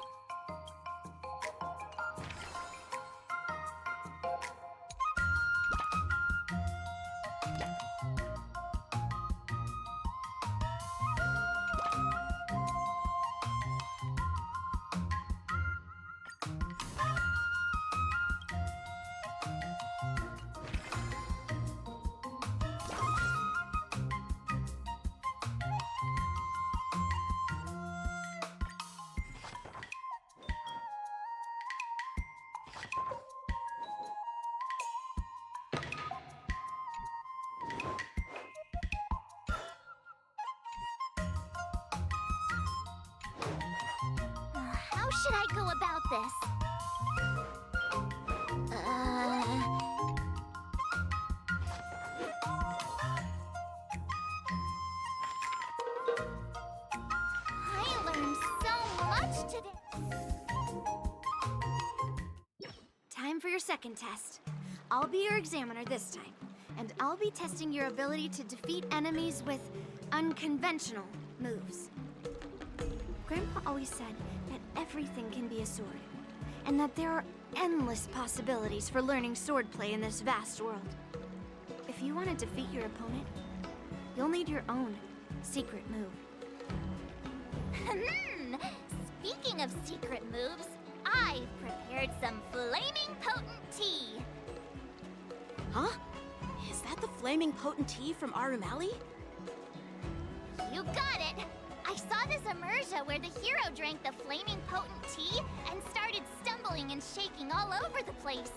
Speaker 11: How should I go about this? I learned so much today.
Speaker 9: Time for your second test. I'll be your examiner this time, and I'll be testing your ability to defeat enemies with unconventional moves. Grandpa always said that everything can be a sword, and that there are endless possibilities for learning swordplay in this vast world. If you want to defeat your opponent, you'll need your own secret move.
Speaker 11: Speaking of secret moves, I've prepared some flaming potent tea.
Speaker 6: Huh? Is that the flaming potent tea from Arumali?
Speaker 11: You got it! I saw this immersia where the hero drank the flaming potent tea and started stumbling and shaking all over the place.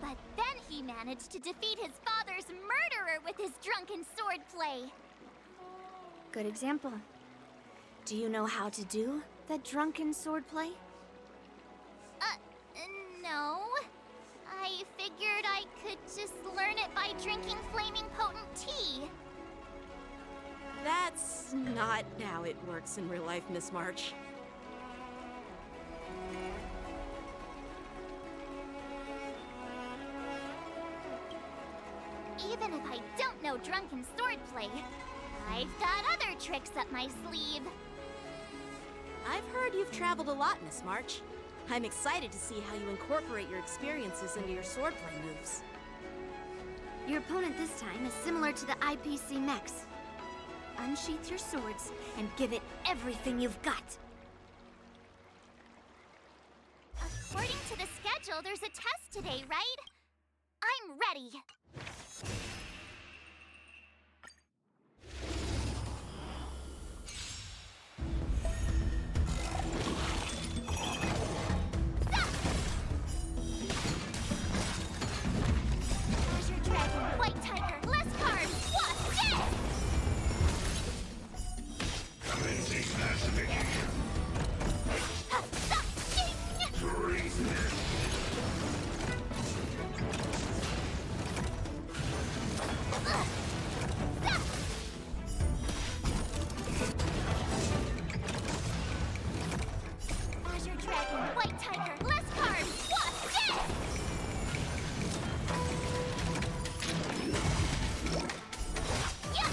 Speaker 11: But then he managed to defeat his father's murderer with his drunken swordplay.
Speaker 9: Good example. Do you know how to do the drunken swordplay?
Speaker 11: No. I figured I could just learn it by drinking flaming potent tea.
Speaker 6: That's not how it works in real life, Miss March.
Speaker 11: Even if I don't know drunken swordplay, I've got other tricks up my sleeve.
Speaker 6: I've heard you've traveled a lot, Miss March. I'm excited to see how you incorporate your experiences into your swordplay moves.
Speaker 9: Your opponent this time is similar to the IPC mechs. Unsheath your swords and give it everything you've got.
Speaker 11: According to the schedule, there's a test today, right? I'm ready. Azure Dragon, White Tiger, less cards, what's this?
Speaker 1: Commencing massive execution.
Speaker 11: Azure Dragon, White Tiger, less cards, what's this? Yeah!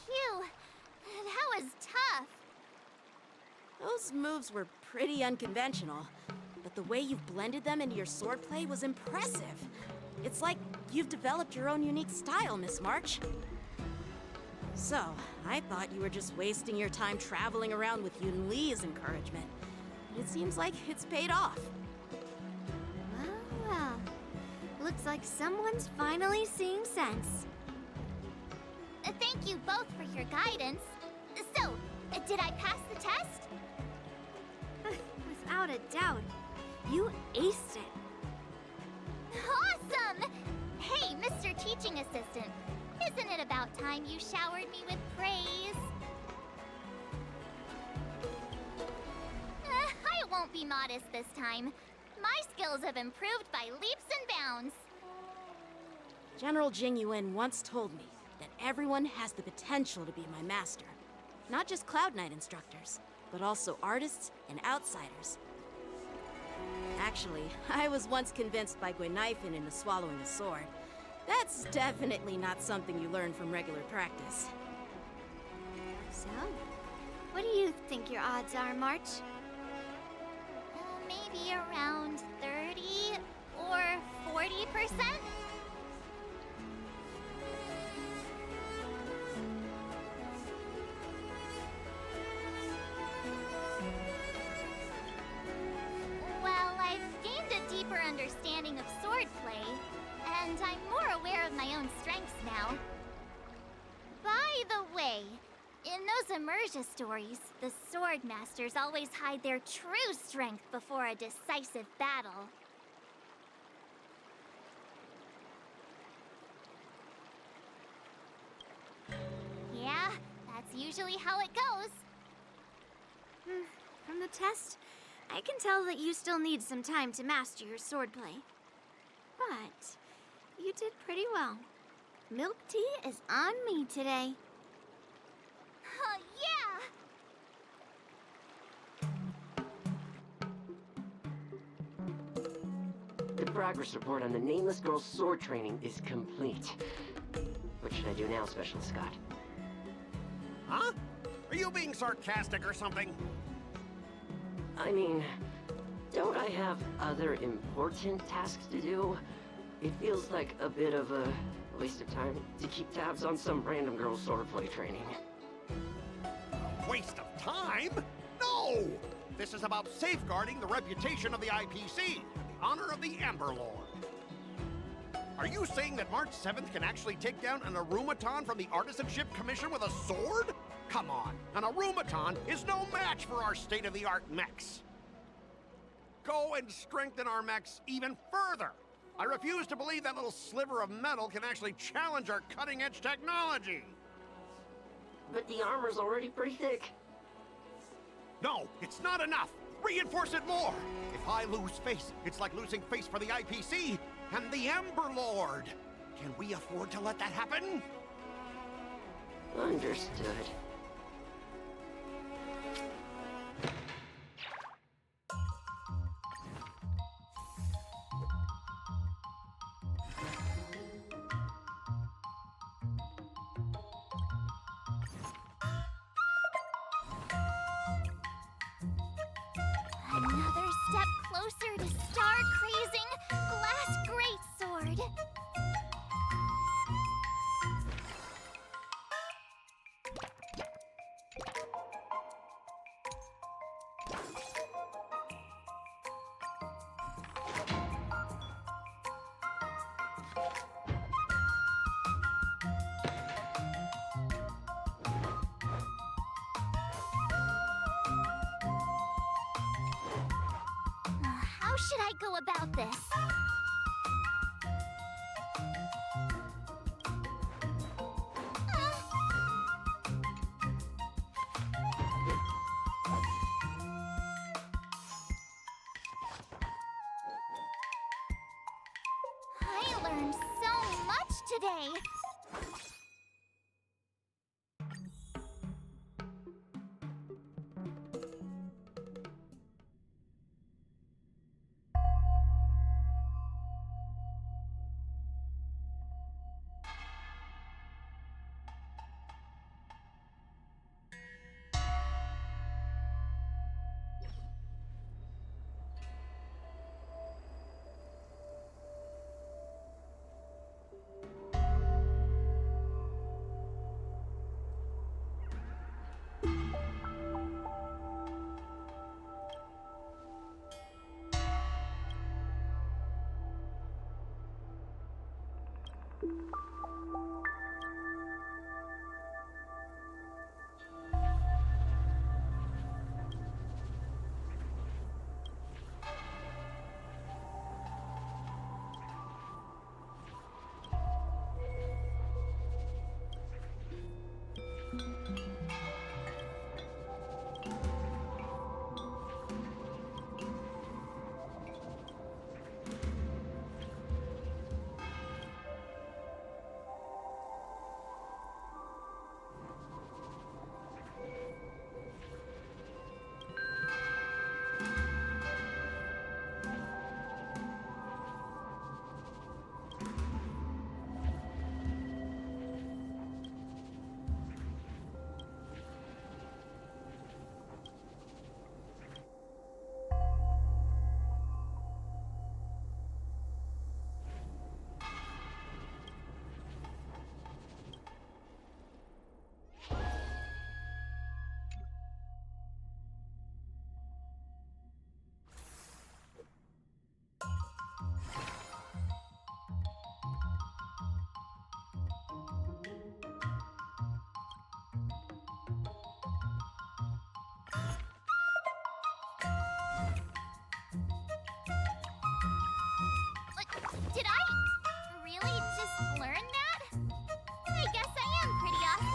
Speaker 11: Phew, that was tough.
Speaker 6: Those moves were pretty unconventional, but the way you've blended them into your swordplay was impressive. It's like you've developed your own unique style, Miss March. So, I thought you were just wasting your time traveling around with Yun Li's encouragement. It seems like it's paid off.
Speaker 9: Well. Looks like someone's finally seeing sense.
Speaker 11: Thank you both for your guidance. So, did I pass the test?
Speaker 9: Without a doubt, you aced it.
Speaker 11: Awesome! Hey, Mr. Teaching Assistant, isn't it about time you showered me with praise? I won't be modest this time. My skills have improved by leaps and bounds.
Speaker 6: General Jing Yuan once told me that everyone has the potential to be my master. Not just Cloud Knight instructors, but also artists and outsiders. Actually, I was once convinced by Gwynaifin into swallowing a sword. That's definitely not something you learn from regular practice.
Speaker 3: So, what do you think your odds are, March?
Speaker 11: Maybe around 30 or 40%? Well, I've gained a deeper understanding of swordplay, and I'm more aware of my own strengths now. By the way, in those Immersia stories, the sword masters always hide their true strength before a decisive battle. Yeah, that's usually how it goes.
Speaker 3: From the test, I can tell that you still need some time to master your swordplay. But you did pretty well. Milk tea is on me today.
Speaker 11: Yeah!
Speaker 12: The progress report on the Nameless Girl's sword training is complete. What should I do now, Special Scott?
Speaker 7: Huh? Are you being sarcastic or something?
Speaker 12: I mean, don't I have other important tasks to do? It feels like a bit of a waste of time to keep tabs on some random girl's swordplay training.
Speaker 7: Waste of time? No! This is about safeguarding the reputation of the IPC and the honor of the Amber Lord. Are you saying that March 7th can actually take down an Arumaton from the Artisanship Commission with a sword? Come on, an Arumaton is no match for our state-of-the-art mechs. Go and strengthen our mechs even further. I refuse to believe that little sliver of metal can actually challenge our cutting-edge technology.
Speaker 12: But the armor's already pretty thick.
Speaker 7: No, it's not enough. Reinforce it more. If I lose face, it's like losing face for the IPC and the Ember Lord. Can we afford to let that happen?
Speaker 12: Understood.
Speaker 11: Another step closer to star-crazing Glass Greatsword. How should I go about this? I learned so much today. Did I really just learn that? I guess I am pretty awesome.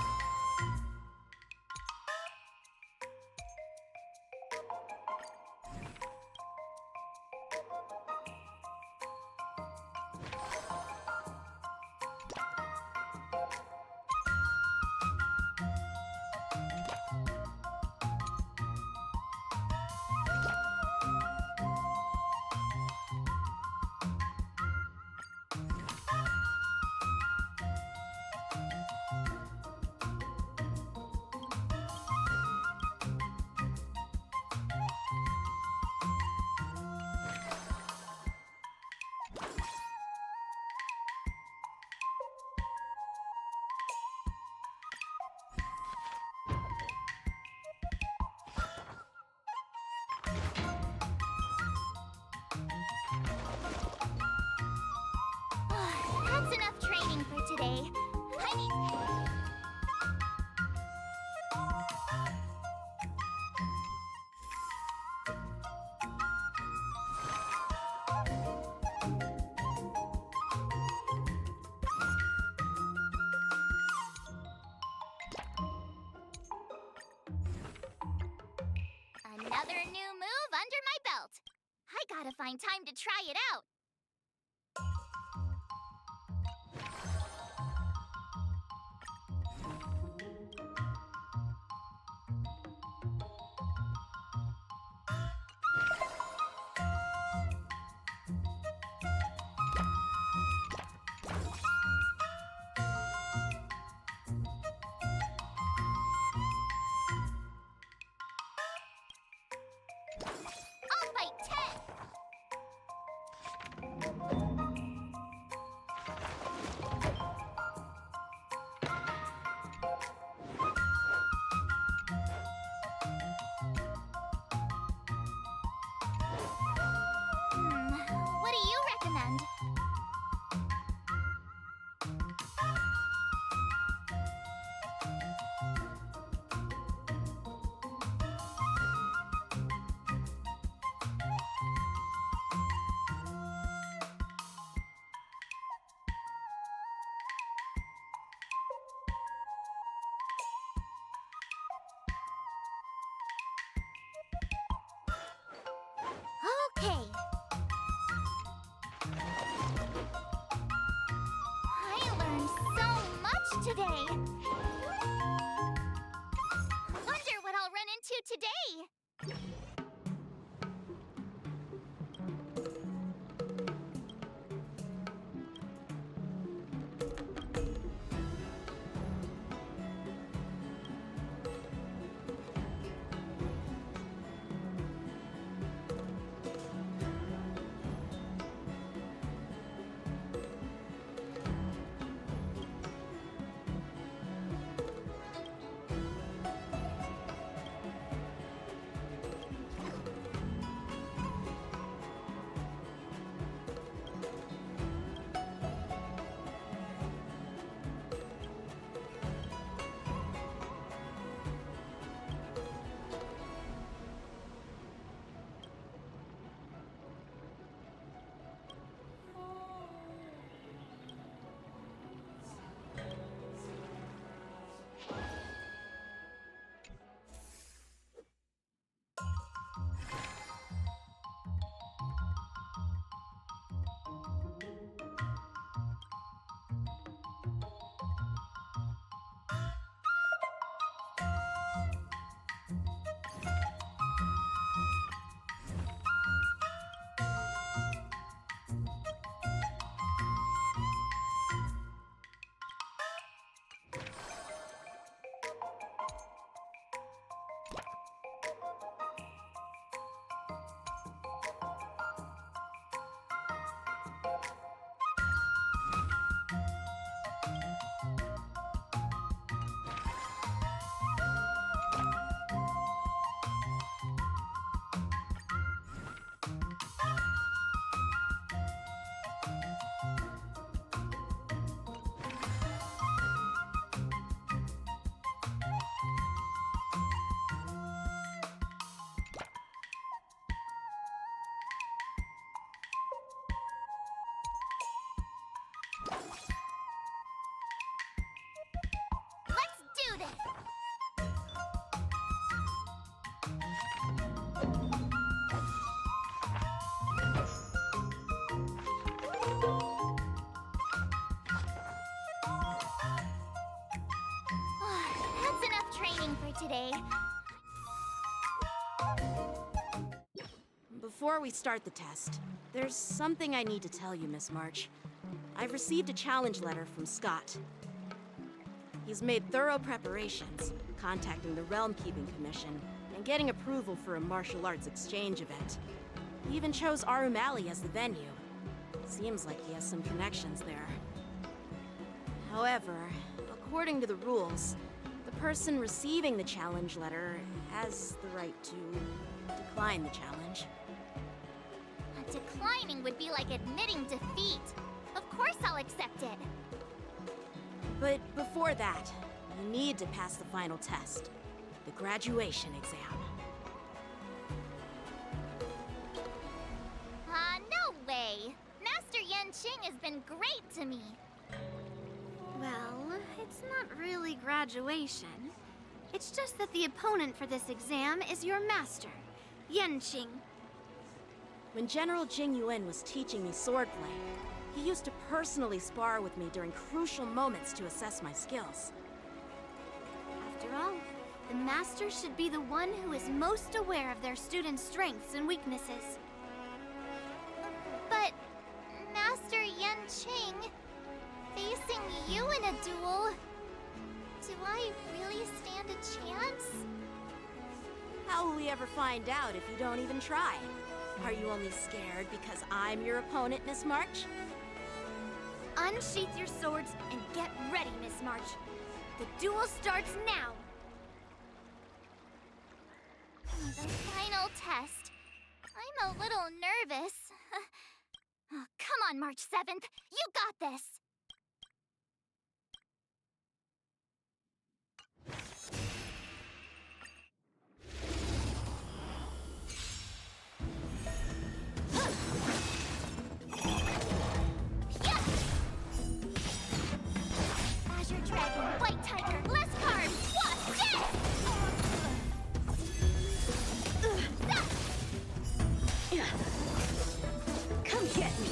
Speaker 11: That's enough training for today. I need... Another new move under my belt. I gotta find time to try it out. I'll fight 10. What do you recommend? Okay. I learned so much today. Wonder what I'll run into today. today.
Speaker 6: Before we start the test, there's something I need to tell you, Miss March. I've received a challenge letter from Scott. He's made thorough preparations, contacting the Realm Keeping Commission, and getting approval for a martial arts exchange event. He even chose Arumali as the venue. Seems like he has some connections there. However, according to the rules, the person receiving the challenge letter has the right to decline the challenge.
Speaker 11: Declining would be like admitting defeat. Of course I'll accept it.
Speaker 6: But before that, you need to pass the final test, the graduation exam.
Speaker 11: No way. Master Yan Qing has been great to me.
Speaker 3: Well, it's not really graduation. It's just that the opponent for this exam is your master, Yan Qing.
Speaker 6: When General Jing Yuan was teaching me swordplay, he used to personally spar with me during crucial moments to assess my skills.
Speaker 3: After all, the master should be the one who is most aware of their students' strengths and weaknesses.
Speaker 11: But, Master Yan Qing, facing you in a duel, do I really stand a chance?
Speaker 6: How will we ever find out if you don't even try? Are you only scared because I'm your opponent, Miss March?
Speaker 3: Unsheath your swords and get ready, Miss March. The duel starts now!
Speaker 11: The final test. I'm a little nervous. Oh, come on, March 7th. You got this! Azure Dragon, White Tiger, less carbs, what's this?
Speaker 4: Come get me!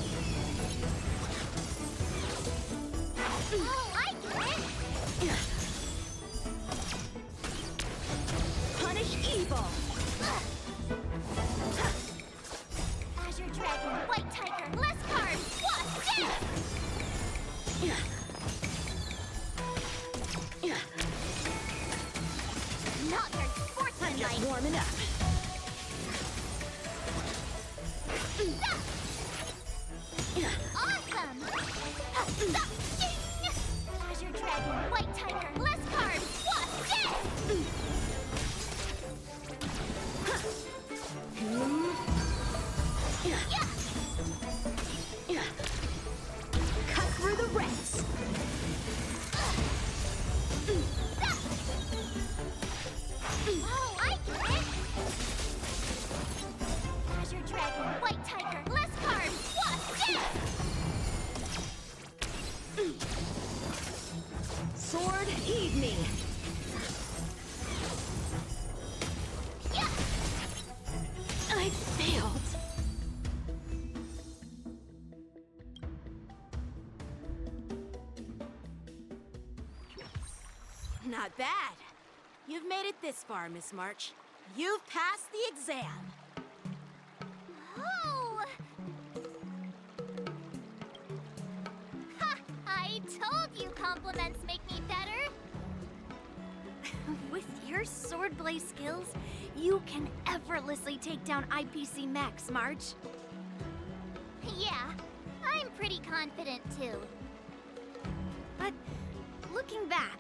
Speaker 11: Oh, I get it!
Speaker 4: Punish evil!
Speaker 11: Azure Dragon, White Tiger, less carbs, what's this? Not very sportsmanlike.
Speaker 4: Just warming up.
Speaker 11: Awesome! Azure Dragon, White Tiger, less carbs, what's this?
Speaker 4: Cut through the ranks!
Speaker 11: Oh, I get it! Azure Dragon, White Tiger, less carbs, what's this?
Speaker 4: Sword, heed me!
Speaker 11: Yeah!
Speaker 4: I failed!
Speaker 6: Not bad. You've made it this far, Miss March. You've passed the exam.
Speaker 11: Oh! Ha! I told you compliments make me better.
Speaker 3: With your swordplay skills, you can effortlessly take down IPC Max, March.
Speaker 11: Yeah, I'm pretty confident too.
Speaker 3: But looking back,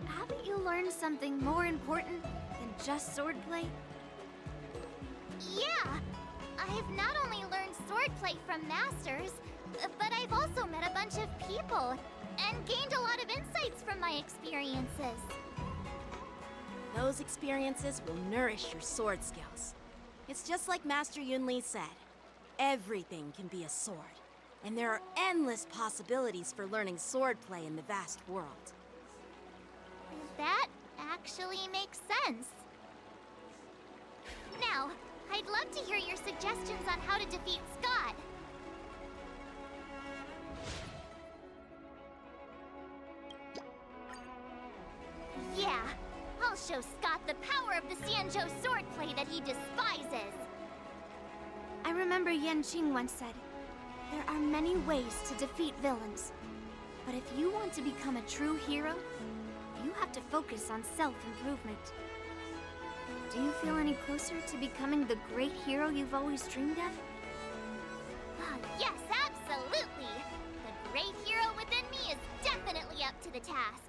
Speaker 3: haven't you learned something more important than just swordplay?
Speaker 11: Yeah! I've not only learned swordplay from masters, but I've also met a bunch of people and gained a lot of insights from my experiences.
Speaker 6: Those experiences will nourish your sword skills. It's just like Master Yunli said. Everything can be a sword, and there are endless possibilities for learning swordplay in the vast world.
Speaker 11: That actually makes sense. Now, I'd love to hear your suggestions on how to defeat Scott. Yeah, I'll show Scott the power of the Xianzhou swordplay that he despises.
Speaker 3: I remember Yan Qing once said, there are many ways to defeat villains. But if you want to become a true hero, you have to focus on self-improvement. Do you feel any closer to becoming the great hero you've always dreamed of?
Speaker 11: Yes, absolutely! The great hero within me is definitely up to the task.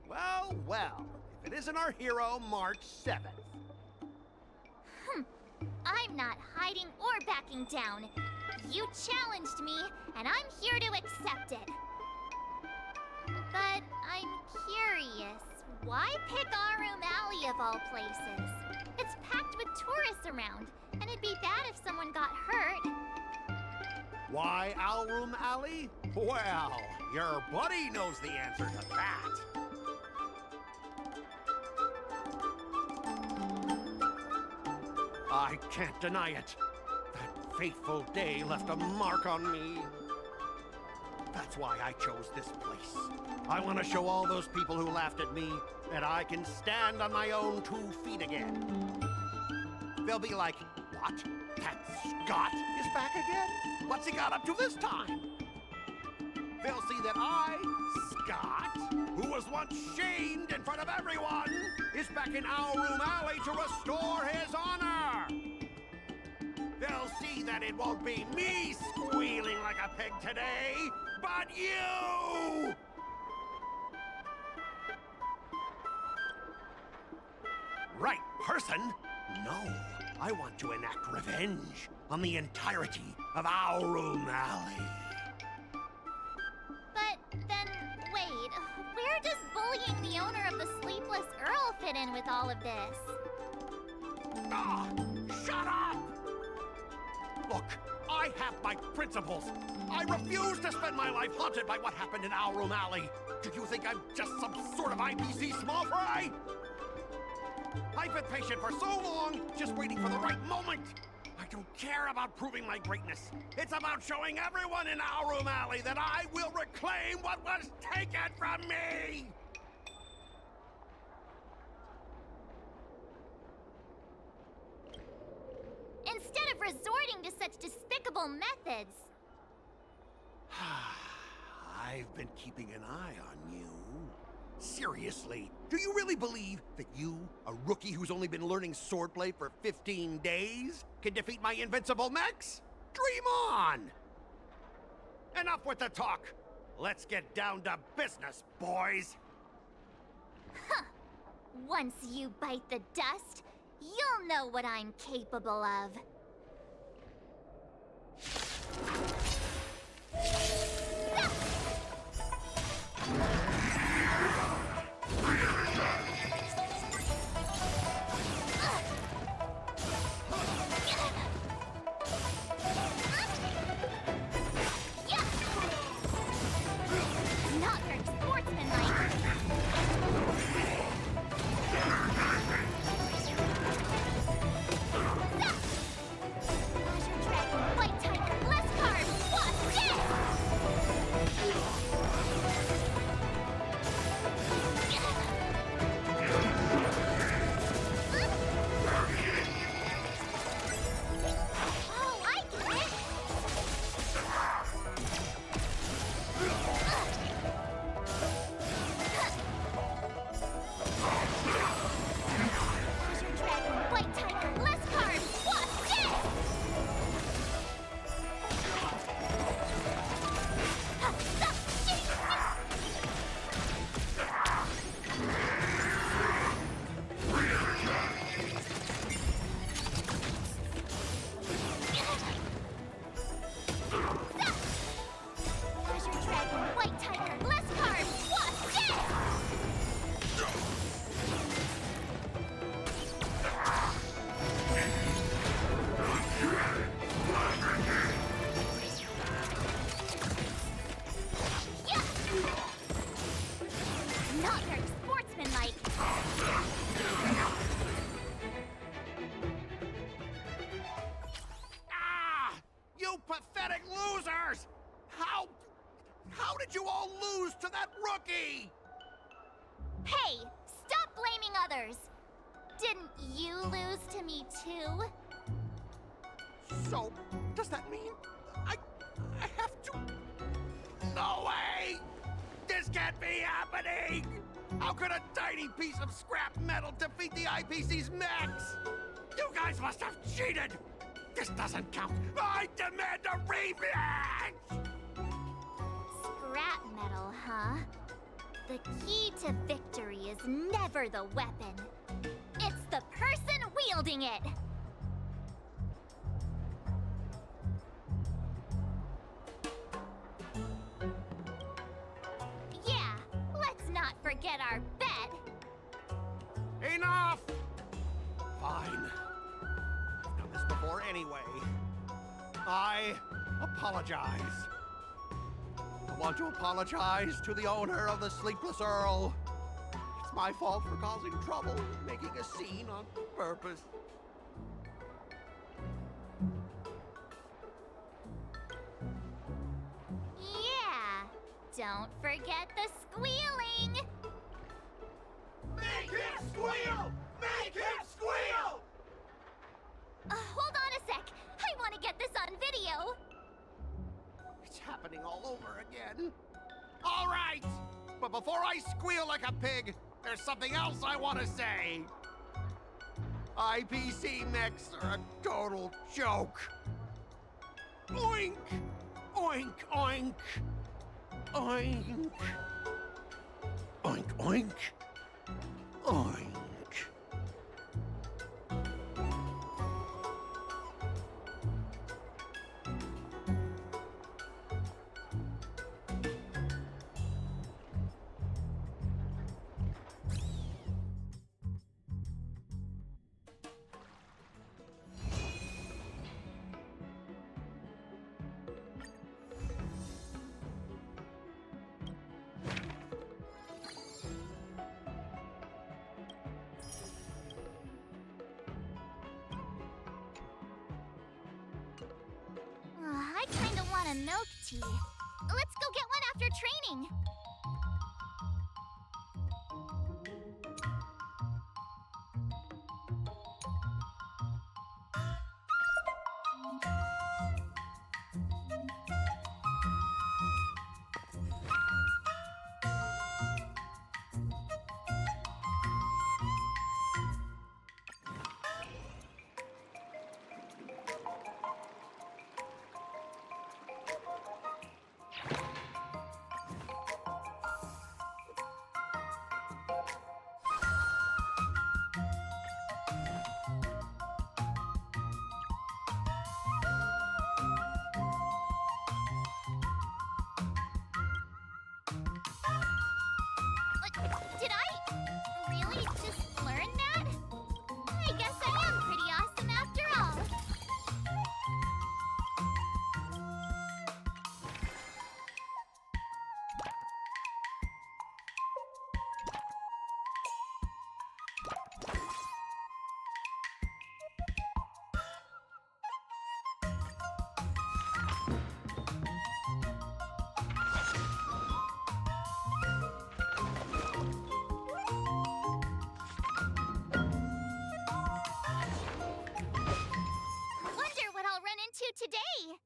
Speaker 7: Well, well, if it isn't our hero, March 7th.
Speaker 11: I'm not hiding or backing down. You challenged me, and I'm here to accept it. But I'm curious, why pick Arum Alley of all places? It's packed with tourists around, and it'd be bad if someone got hurt.
Speaker 7: Why Alroom Alley? Well, your buddy knows the answer to that. I can't deny it. That fateful day left a mark on me. That's why I chose this place. I want to show all those people who laughed at me that I can stand on my own 2 feet again. They'll be like, what? That Scott is back again? What's he got up to this time? They'll see that I, Scott, who was once shamed in front of everyone, is back in Alroom Alley to restore his honor. They'll see that it won't be me squealing like a pig today, but you! Right person? No, I want to enact revenge on the entirety of Alroom Alley.
Speaker 11: But then, wait, where does bullying the owner of the Sleepless Earl fit in with all of this?
Speaker 7: Ah, shut up! Look, I have my principles. I refuse to spend my life haunted by what happened in Alroom Alley. Do you think I'm just some sort of IPC small fry? I've been patient for so long, just waiting for the right moment. I don't care about proving my greatness. It's about showing everyone in Alroom Alley that I will reclaim what was taken from me!
Speaker 11: Instead of resorting to such despicable methods.
Speaker 7: I've been keeping an eye on you. Seriously, do you really believe that you, a rookie who's only been learning swordplay for 15 days, can defeat my invincible mechs? Dream on! Enough with the talk. Let's get down to business, boys.
Speaker 11: Huh. Once you bite the dust, you'll know what I'm capable of. Not very sportsmanlike. colors. Didn't you lose to me too?
Speaker 7: So, does that mean I have to... No way! This can't be happening! How could a tiny piece of scrap metal defeat the IPC's mechs? You guys must have cheated! This doesn't count! I demand a rematch!
Speaker 11: Scrap metal, huh? The key to victory is never the weapon. It's the person wielding it! Yeah, let's not forget our bet!
Speaker 7: Enough! Fine. I've done this before anyway. I apologize. I want to apologize to the owner of the Sleepless Earl. It's my fault for causing trouble, making a scene on purpose.
Speaker 11: Yeah, don't forget the squealing!
Speaker 7: Make him squeal! Make him squeal!
Speaker 11: Hold on a sec. I want to get this on video.
Speaker 7: It's happening all over again. All right! But before I squeal like a pig, there's something else I want to say. IPC mechs are a total joke. Oink! Oink, oink! Oink! Oink, oink! Oink!
Speaker 11: I kinda want a milk tea. Let's go get one after training. Did I really just learn that? I guess I am pretty awesome after all. Wonder what I'll run into today.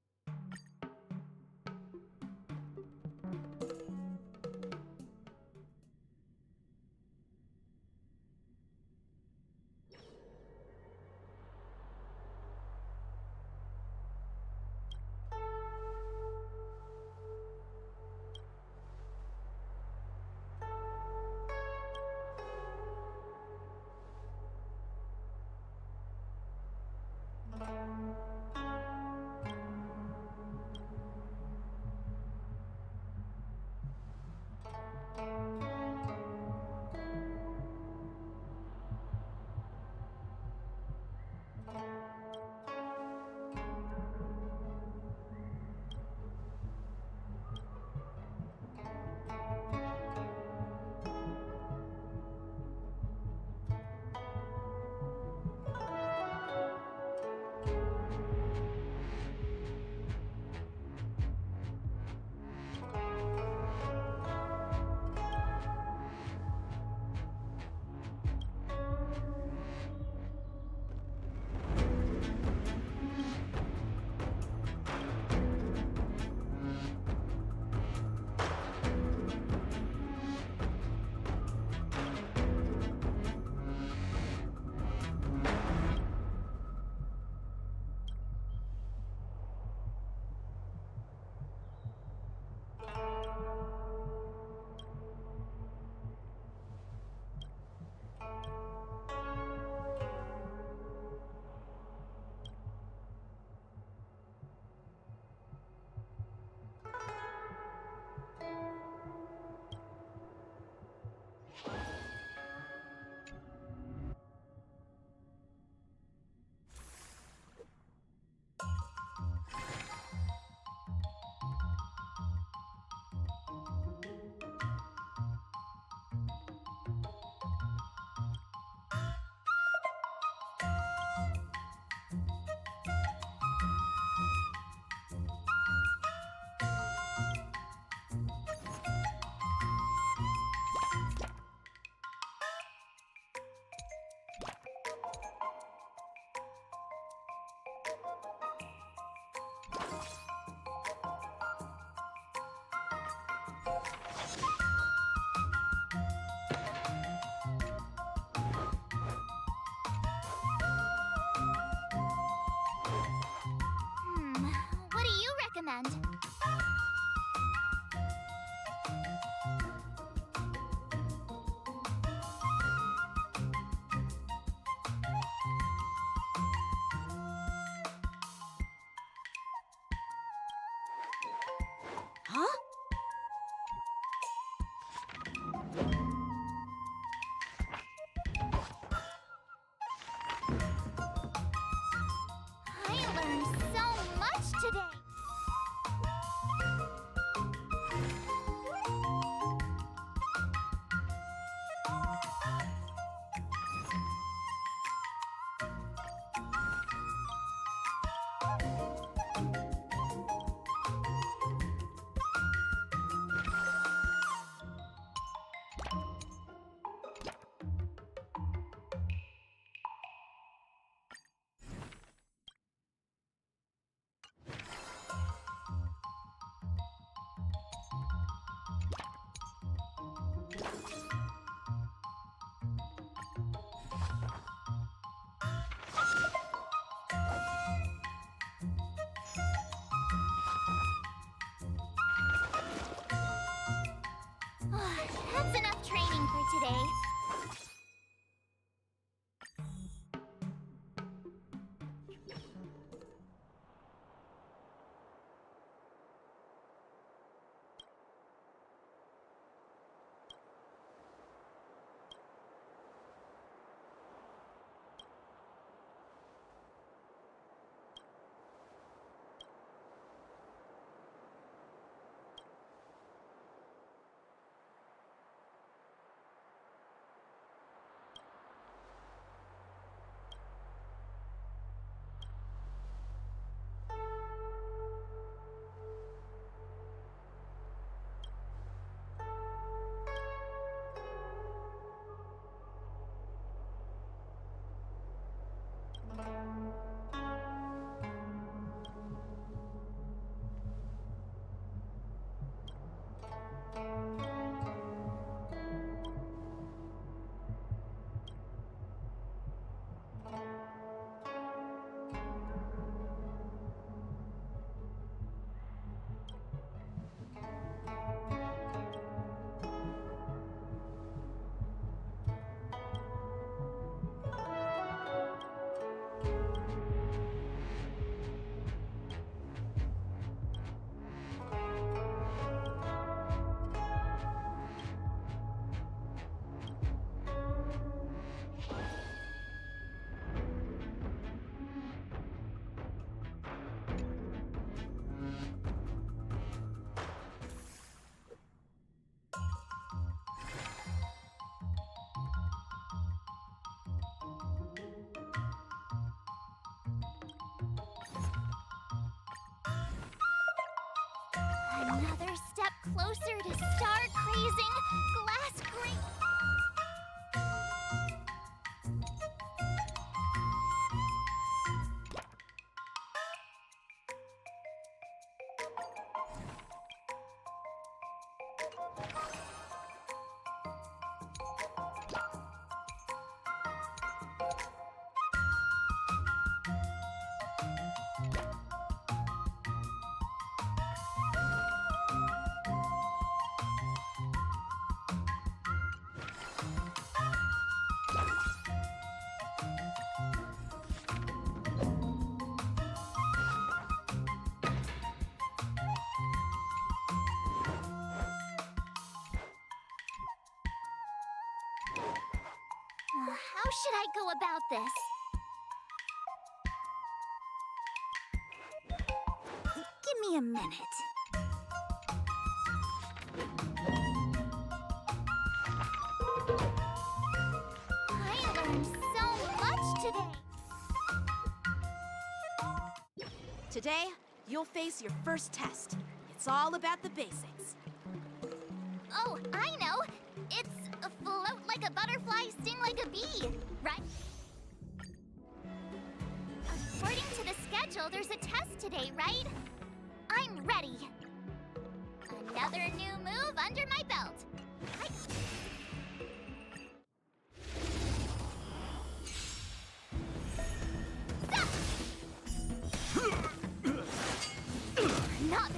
Speaker 11: recommend.
Speaker 6: Huh?
Speaker 11: I learned so much today. That's enough training for today. Another step closer to star-crazing glass green. How should I go about this? Give me a minute. I learned so much today.
Speaker 6: Today, you'll face your first test. It's all about the basics.
Speaker 11: Oh, I know. It's float like a butterfly, sting like a bee, right? According to the schedule, there's a test today, right? I'm ready. Another new move under my belt. Not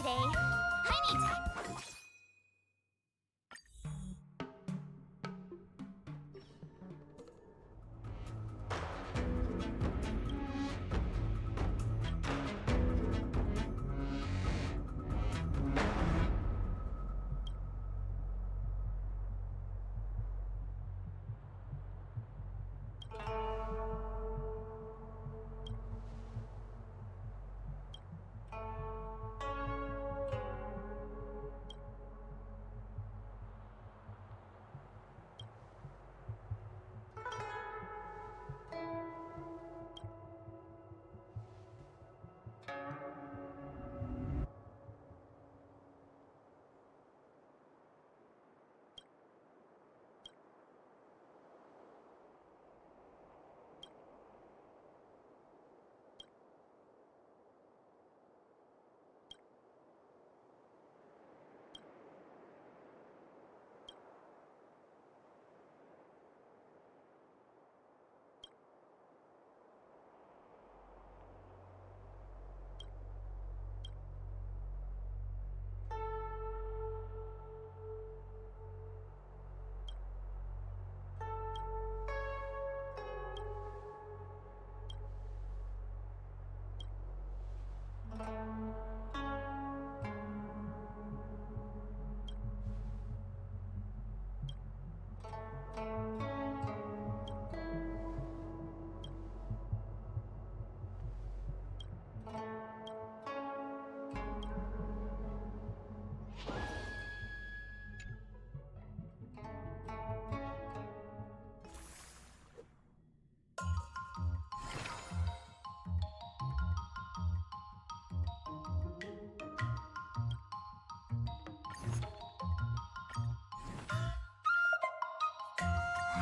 Speaker 11: today. I need to...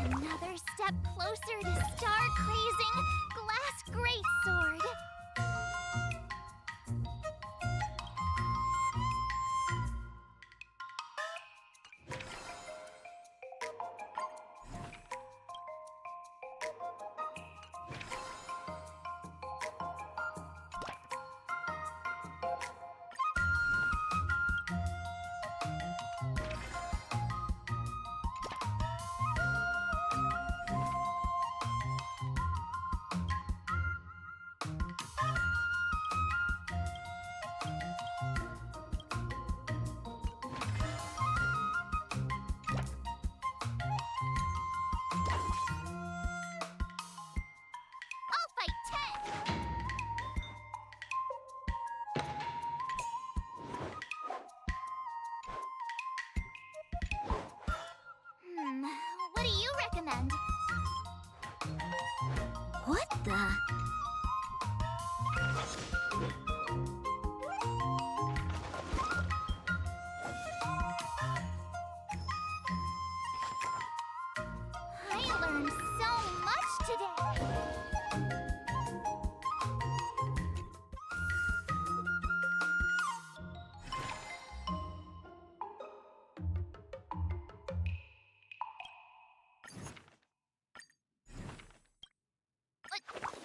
Speaker 11: Another step closer to star-crazing Glass Greatsword. I'll fight 10! What do you recommend?
Speaker 3: What the?
Speaker 11: I learned so much today!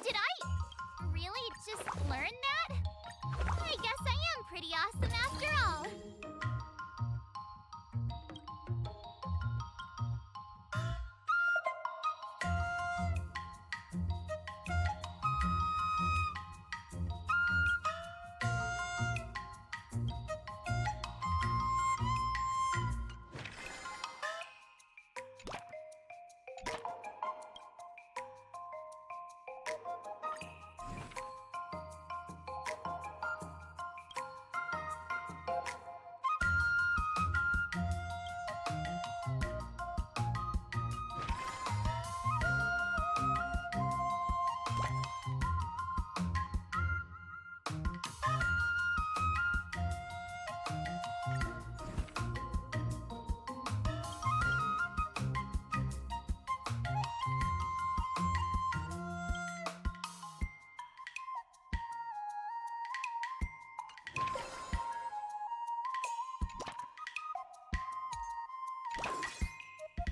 Speaker 11: Did I really just learn that? I guess I am pretty awesome after all.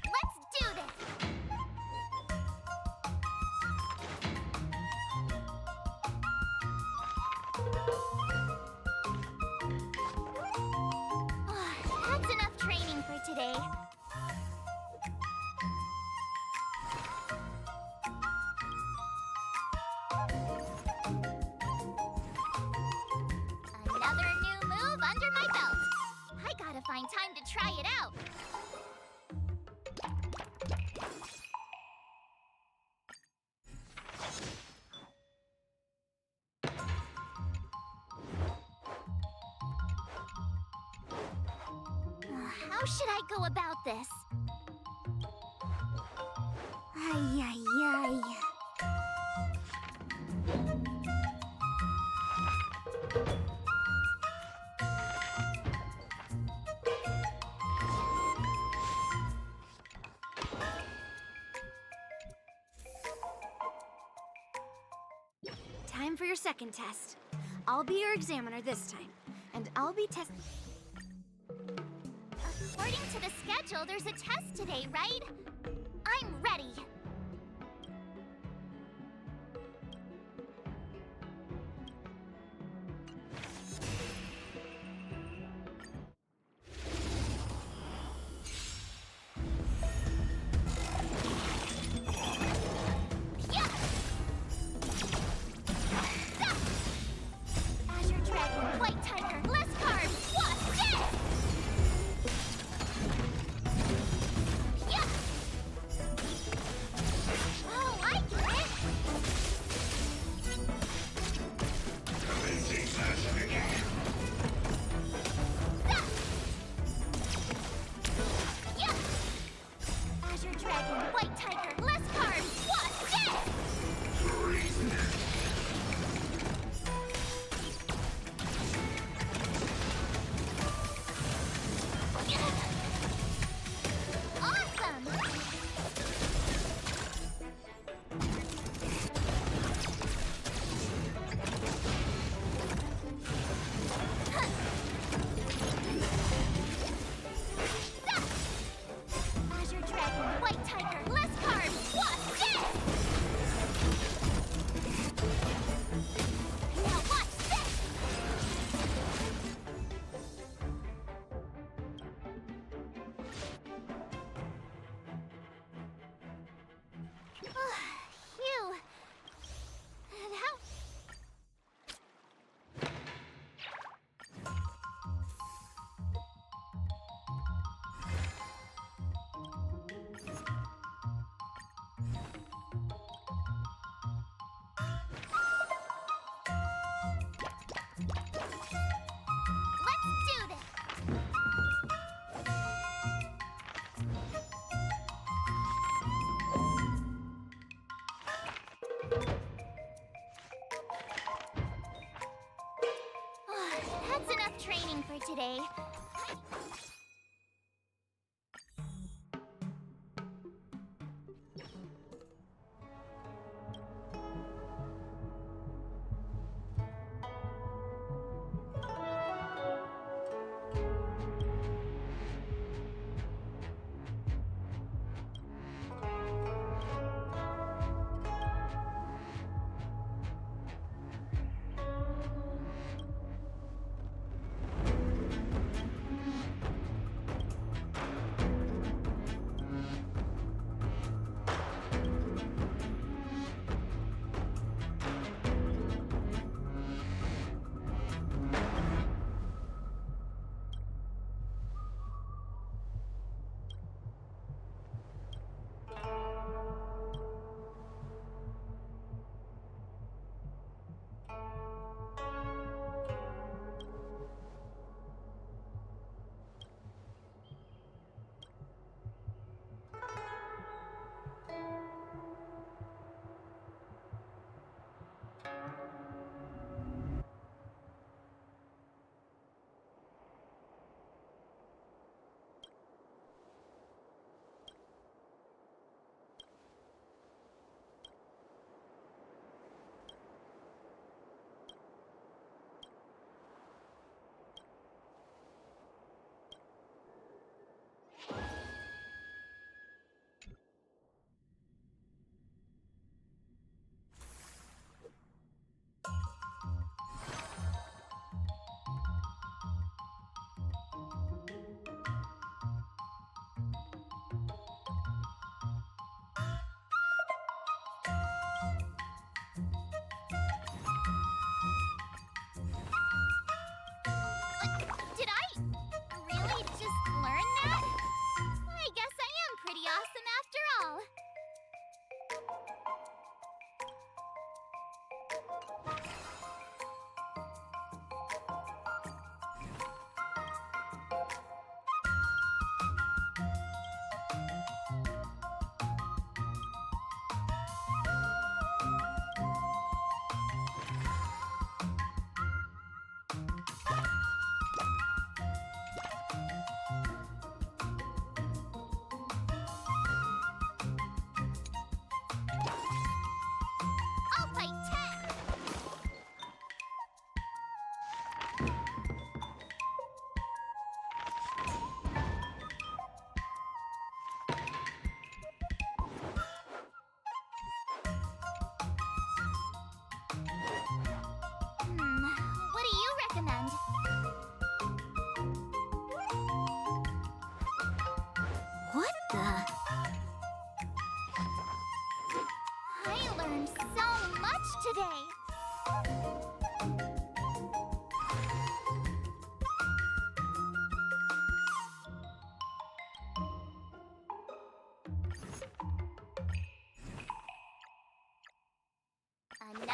Speaker 11: Let's do this! find time to try it out. How should I go about this? Ay, ay, ay.
Speaker 9: Time for your second test. I'll be your examiner this time, and I'll be test.
Speaker 11: According to the schedule, there's a test today, right? I'm ready. Azure Dragon, White Tiger, less cards! What's this? Yeah! Oh, I get it! Yeah! Azure Dragon, White Tiger, less cards! What's this? Awesome! Azure Dragon, White Tiger, less cards! What's this? Now watch this! Phew. That... Let's do this! That's enough training for today.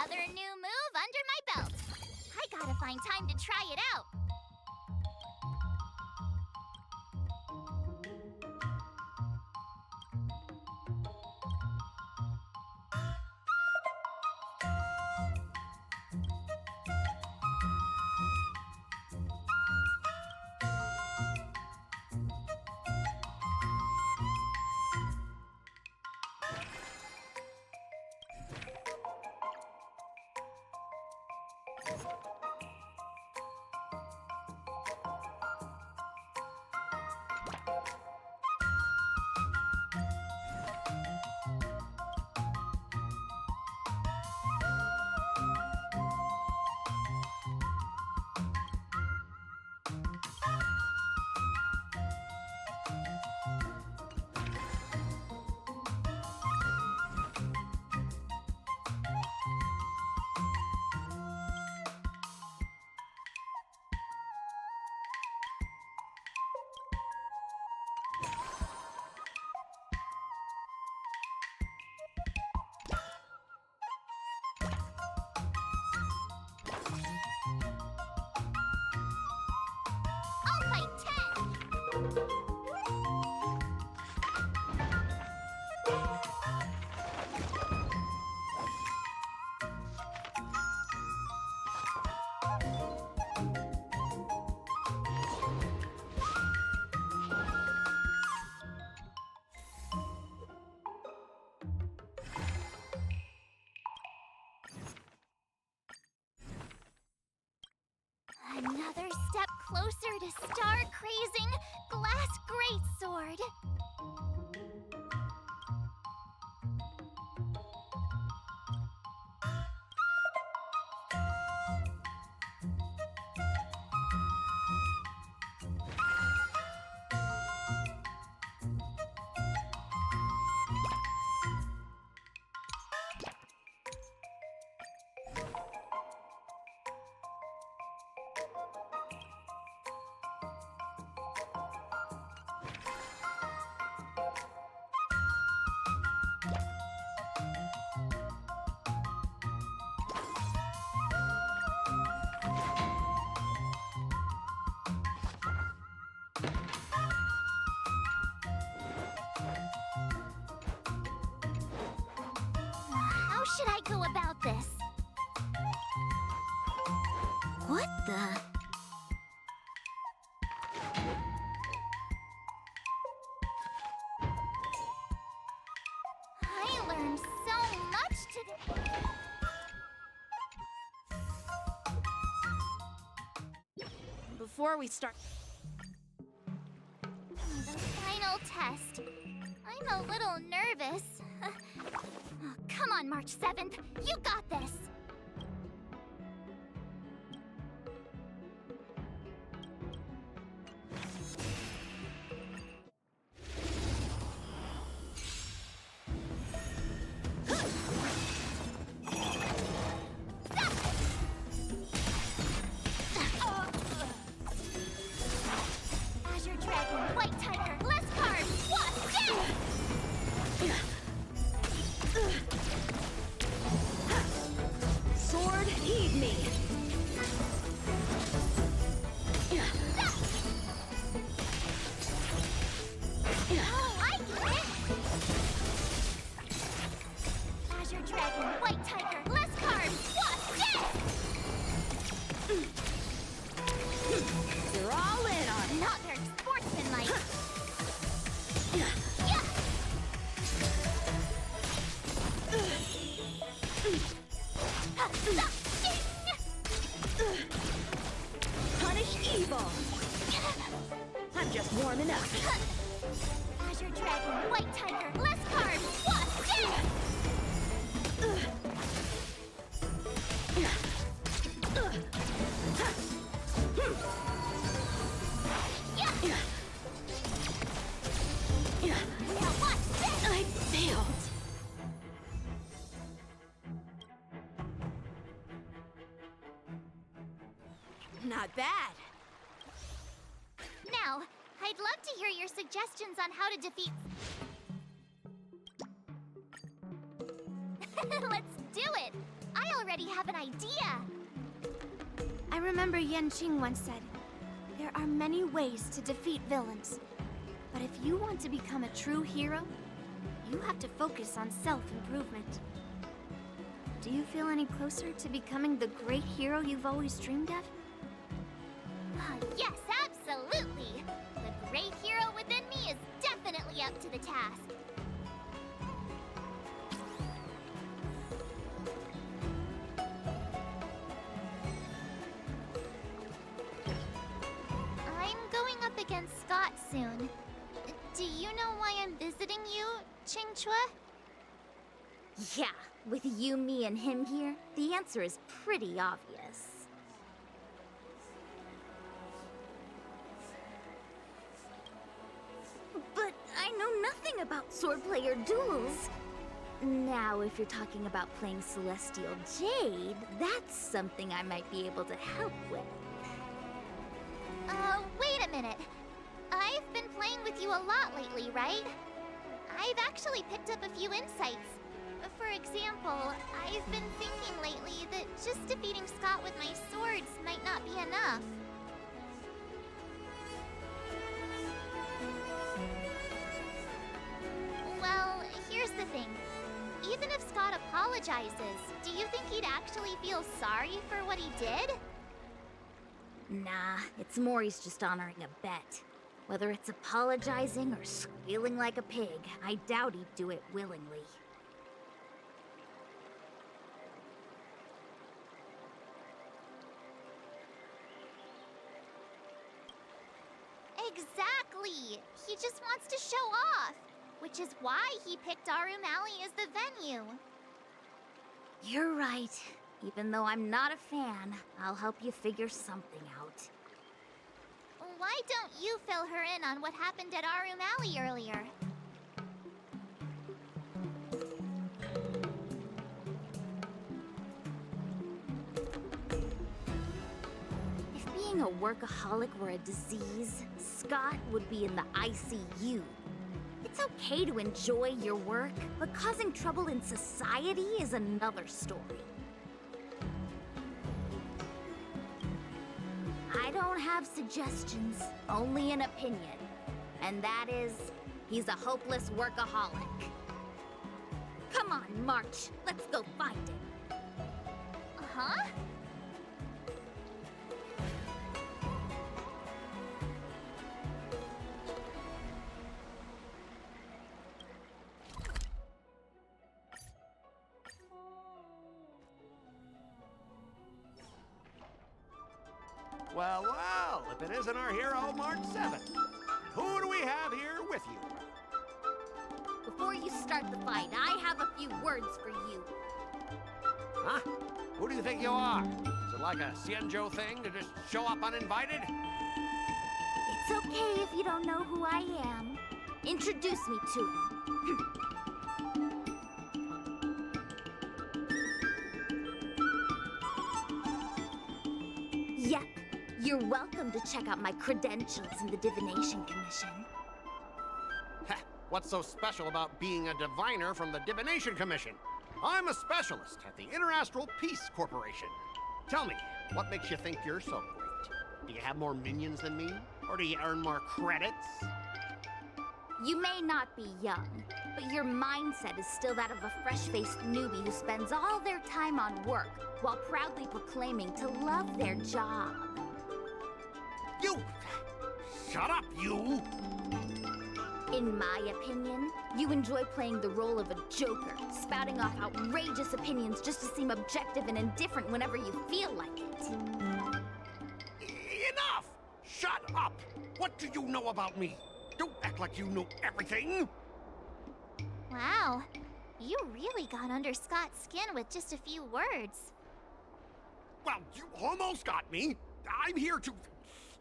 Speaker 11: Another new move under my belt. I gotta find time to try it out. I'll fight 10! Another step closer to star-crazing glass greatsword. How should I go about this? What the? I learned so much today.
Speaker 6: Before we start...
Speaker 11: The final test. I'm a little nervous. Oh, come on, March 7th. You got this. Azure Dragon, White Tiger, less cards, Wasp, down!
Speaker 4: Sword, heed me.
Speaker 11: Oh, I get it! Azure Dragon, White Tiger, less cards, Wasp, dead!
Speaker 4: You're all in on it.
Speaker 11: Not very sportsmanlike. Yeah.
Speaker 4: Punish evil. I'm just warming up.
Speaker 11: Azure Dragon, White Tiger, less cards, Wasp, dead! Now watch this!
Speaker 4: I failed.
Speaker 6: Not bad.
Speaker 11: Now, I'd love to hear your suggestions on how to defeat... Let's do it! I already already have an idea!
Speaker 3: I remember Yanqing once said, there are many ways to defeat villains. But if you want to become a true hero, you have to focus on self-improvement. Do you feel any closer to becoming the great hero you've always dreamed of?
Speaker 11: Yes, absolutely! The great hero within me is definitely up to the task. I'm going up against Scott soon. Do you know why I'm visiting you, Qingchua?
Speaker 13: Yeah, with you, me, and him here, the answer is pretty obvious. But I know nothing about swordplay or duels. Now, if you're talking about playing Celestial Jade, that's something I might be able to help with.
Speaker 11: Wait a minute. I've been playing with you a lot lately, right? I've actually picked up a few insights. For example, I've been thinking lately that just defeating Scott with my swords might not be enough. Well, here's the thing. Even if Scott apologizes, do you think he'd actually feel sorry for what he did?
Speaker 13: Nah, it's more he's just honoring a bet. Whether it's apologizing or squealing like a pig, I doubt he'd do it willingly.
Speaker 11: Exactly! He just wants to show off, which is why he picked Arum Alley as the venue.
Speaker 13: You're right. Even though I'm not a fan, I'll help you figure something out.
Speaker 11: Why don't you fill her in on what happened at Arum Alley earlier?
Speaker 13: If being a workaholic were a disease, Scott would be in the ICU. It's okay to enjoy your work, but causing trouble in society is another story. I don't have suggestions, only an opinion. And that is, he's a hopeless workaholic. Come on, March, let's go find him.
Speaker 11: Huh?
Speaker 7: Well, well, if it isn't our hero, March 7th. Who do we have here with you?
Speaker 13: Before you start the fight, I have a few words for you.
Speaker 7: Huh? Who do you think you are? Is it like a Xianzhou thing to just show up uninvited?
Speaker 13: It's okay if you don't know who I am. Introduce me to him. Yep. You're welcome to check out my credentials in the Divination Commission.
Speaker 7: Heh, what's so special about being a diviner from the Divination Commission? I'm a specialist at the Interastral Peace Corporation. Tell me, what makes you think you're so great? Do you have more minions than me? Or do you earn more credits?
Speaker 13: You may not be young, but your mindset is still that of a fresh-faced newbie who spends all their time on work while proudly proclaiming to love their job.
Speaker 7: You! Shut up, you!
Speaker 13: In my opinion, you enjoy playing the role of a joker, spouting off outrageous opinions just to seem objective and indifferent whenever you feel like it.
Speaker 7: Enough! Shut up! What do you know about me? Don't act like you know everything!
Speaker 11: Wow, you really got under Scott's skin with just a few words.
Speaker 7: Well, you almost got me. I'm here to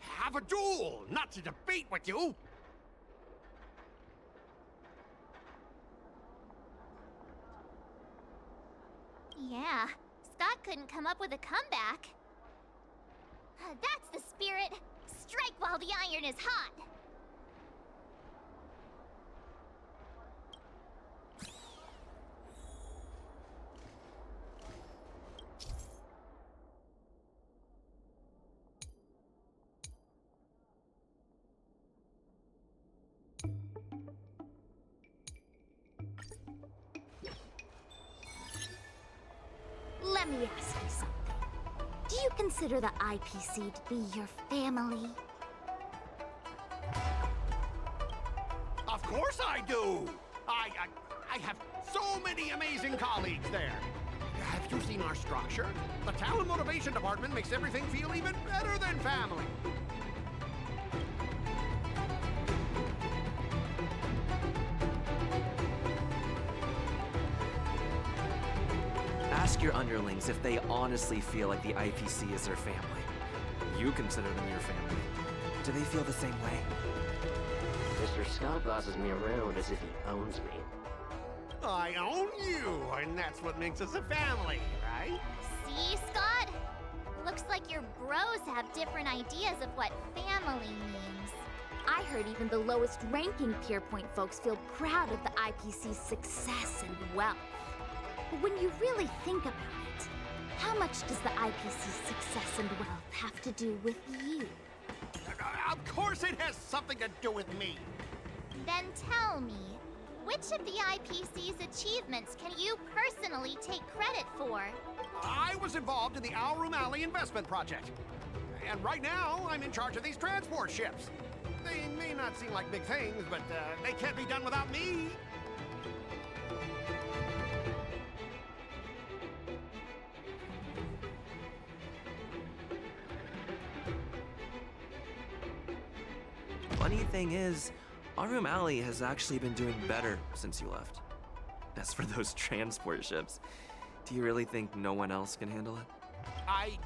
Speaker 7: have a duel, not to debate with you.
Speaker 11: Yeah, Scott couldn't come up with a comeback. That's the spirit. Strike while the iron is hot.
Speaker 13: Let me ask you something. Do you consider the IPC to be your family?
Speaker 7: Of course I do! I have so many amazing colleagues there. Have you seen our structure? The talent motivation department makes everything feel even better than family.
Speaker 14: Ask your underlings if they honestly feel like the IPC is their family. You consider them your family. Do they feel the same way?
Speaker 12: Mr. Scott bosses me around as if he owns me.
Speaker 7: I own you, and that's what makes us a family, right?
Speaker 11: See, Scott? Looks like your bros have different ideas of what family means.
Speaker 13: I heard even the lowest ranking Pierpoint folks feel proud of the IPC's success and wealth. But when you really think about it, how much does the IPC's success and wealth have to do with you?
Speaker 7: Of course it has something to do with me.
Speaker 11: Then tell me, which of the IPC's achievements can you personally take credit for?
Speaker 7: I was involved in the Alroom Alley investment project. And right now, I'm in charge of these transport ships. They may not seem like big things, but they can't be done without me.
Speaker 14: Funny thing is, Alroom Alley has actually been doing better since you left. As for those transport ships, do you really think no one else can handle it?
Speaker 7: I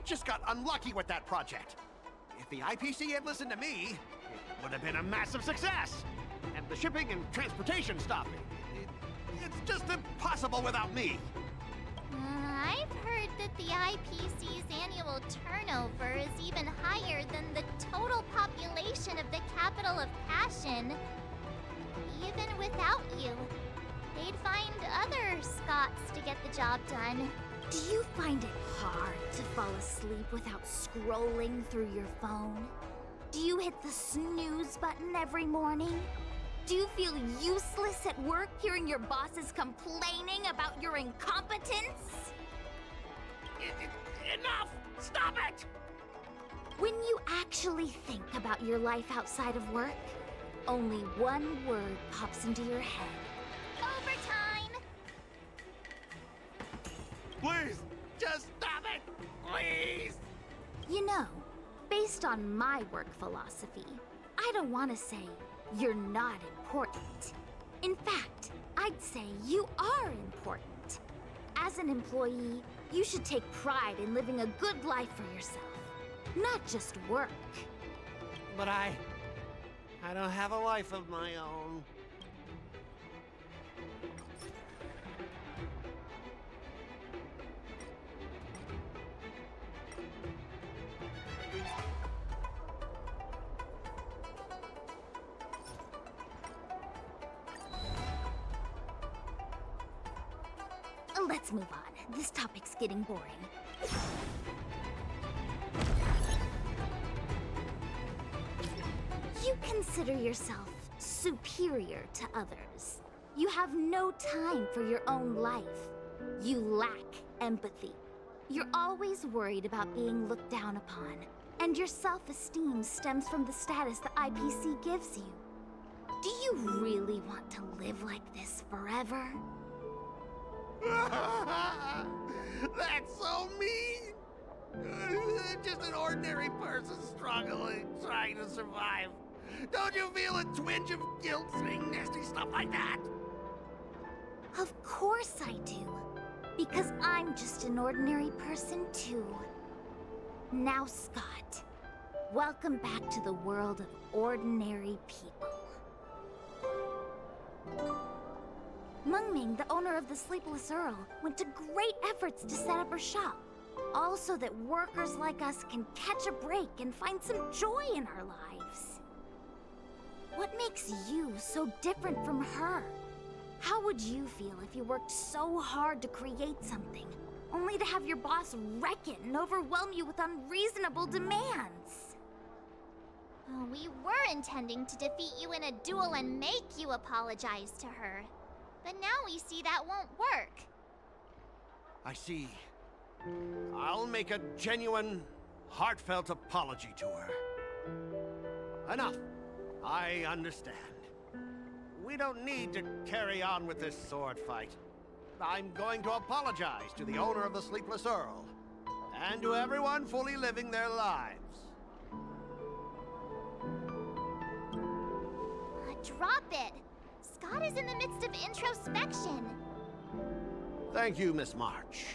Speaker 7: just got unlucky with that project. If the IPC had listened to me, it would have been a massive success. And the shipping and transportation stuff, it's just impossible without me.
Speaker 11: I've heard that the IPC's annual turnover is even higher than the total population of the capital of Passion. Even without you, they'd find other Scots to get the job done.
Speaker 13: Do you find it hard to fall asleep without scrolling through your phone? Do you hit the snooze button every morning? Do you feel useless at work hearing your bosses complaining about your incompetence?
Speaker 7: Enough! Stop it!
Speaker 13: When you actually think about your life outside of work, only one word pops into your head.
Speaker 11: Overtime!
Speaker 7: Please, just stop it! Please!
Speaker 13: You know, based on my work philosophy, I don't want to say you're not important. In fact, I'd say you are important. As an employee, you should take pride in living a good life for yourself, not just work.
Speaker 7: But I don't have a life of my own.
Speaker 13: Let's move on. This topic's getting boring. You consider yourself superior to others. You have no time for your own life. You lack empathy. You're always worried about being looked down upon. And your self-esteem stems from the status the IPC gives you. Do you really want to live like this forever?
Speaker 7: That's so mean! Just an ordinary person struggling, trying to survive. Don't you feel a twinge of guilt saying nasty stuff like that?
Speaker 13: Of course I do. Because I'm just an ordinary person too. Now, Scott, welcome back to the world of ordinary people. Mungming, the owner of the Sleepless Earl, went to great efforts to set up her shop. All so that workers like us can catch a break and find some joy in our lives. What makes you so different from her? How would you feel if you worked so hard to create something, only to have your boss wreck it and overwhelm you with unreasonable demands?
Speaker 11: Oh, we were intending to defeat you in a duel and make you apologize to her. But now we see that won't work.
Speaker 7: I see. I'll make a genuine, heartfelt apology to her. Enough. I understand. We don't need to carry on with this sword fight. I'm going to apologize to the owner of the Sleepless Earl, and to everyone fully living their lives.
Speaker 11: Drop it! Scott is in the midst of introspection.
Speaker 7: Thank you, Miss March.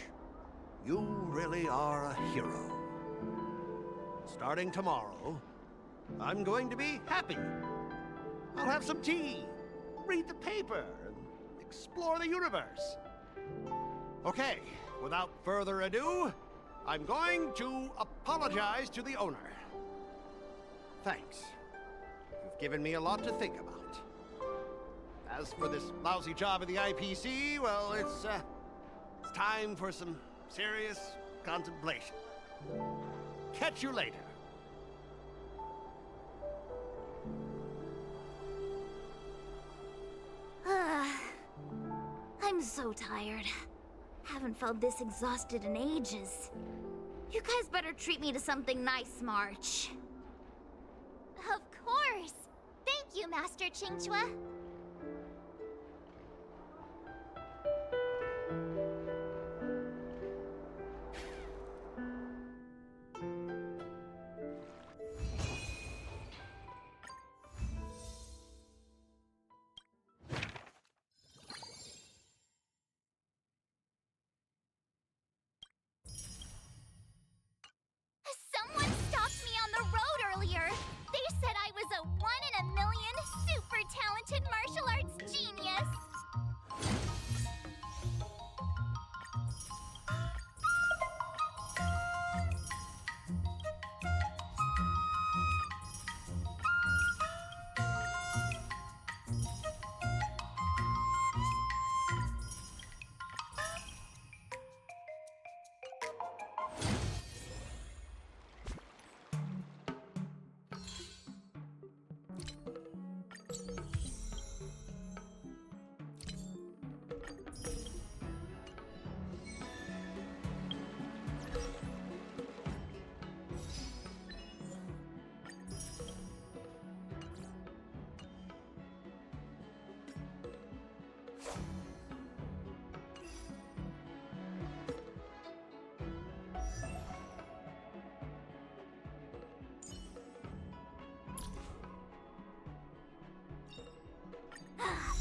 Speaker 7: You really are a hero. Starting tomorrow, I'm going to be happy. I'll have some tea, read the paper, and explore the universe. Okay, without further ado, I'm going to apologize to the owner. Thanks. You've given me a lot to think about. As for this lousy job at the IPC, well, it's time for some serious contemplation. Catch you later.
Speaker 13: I'm so tired. Haven't felt this exhausted in ages. You guys better treat me to something nice, March.
Speaker 11: Of course! Thank you, Master Qingchua. Someone stopped me on the road earlier. They said I was a 1 in a million super talented martial arts genius.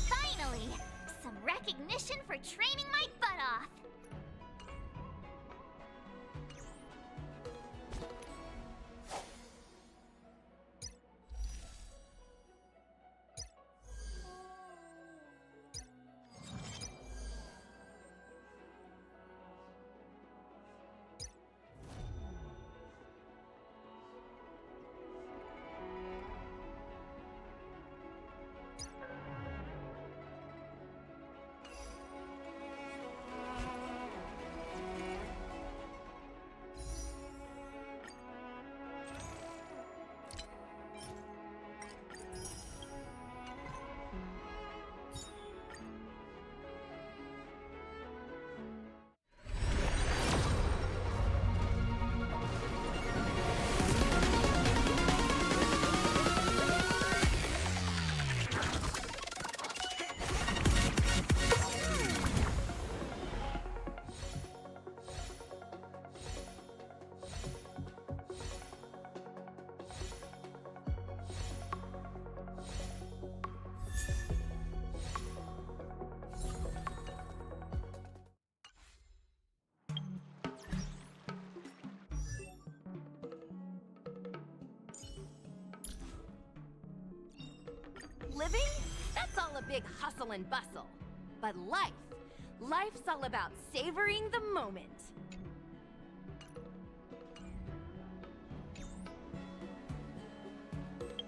Speaker 11: Finally! Some recognition for training my butt off!
Speaker 15: Living? That's all a big hustle and bustle. But life's all about savoring the moment.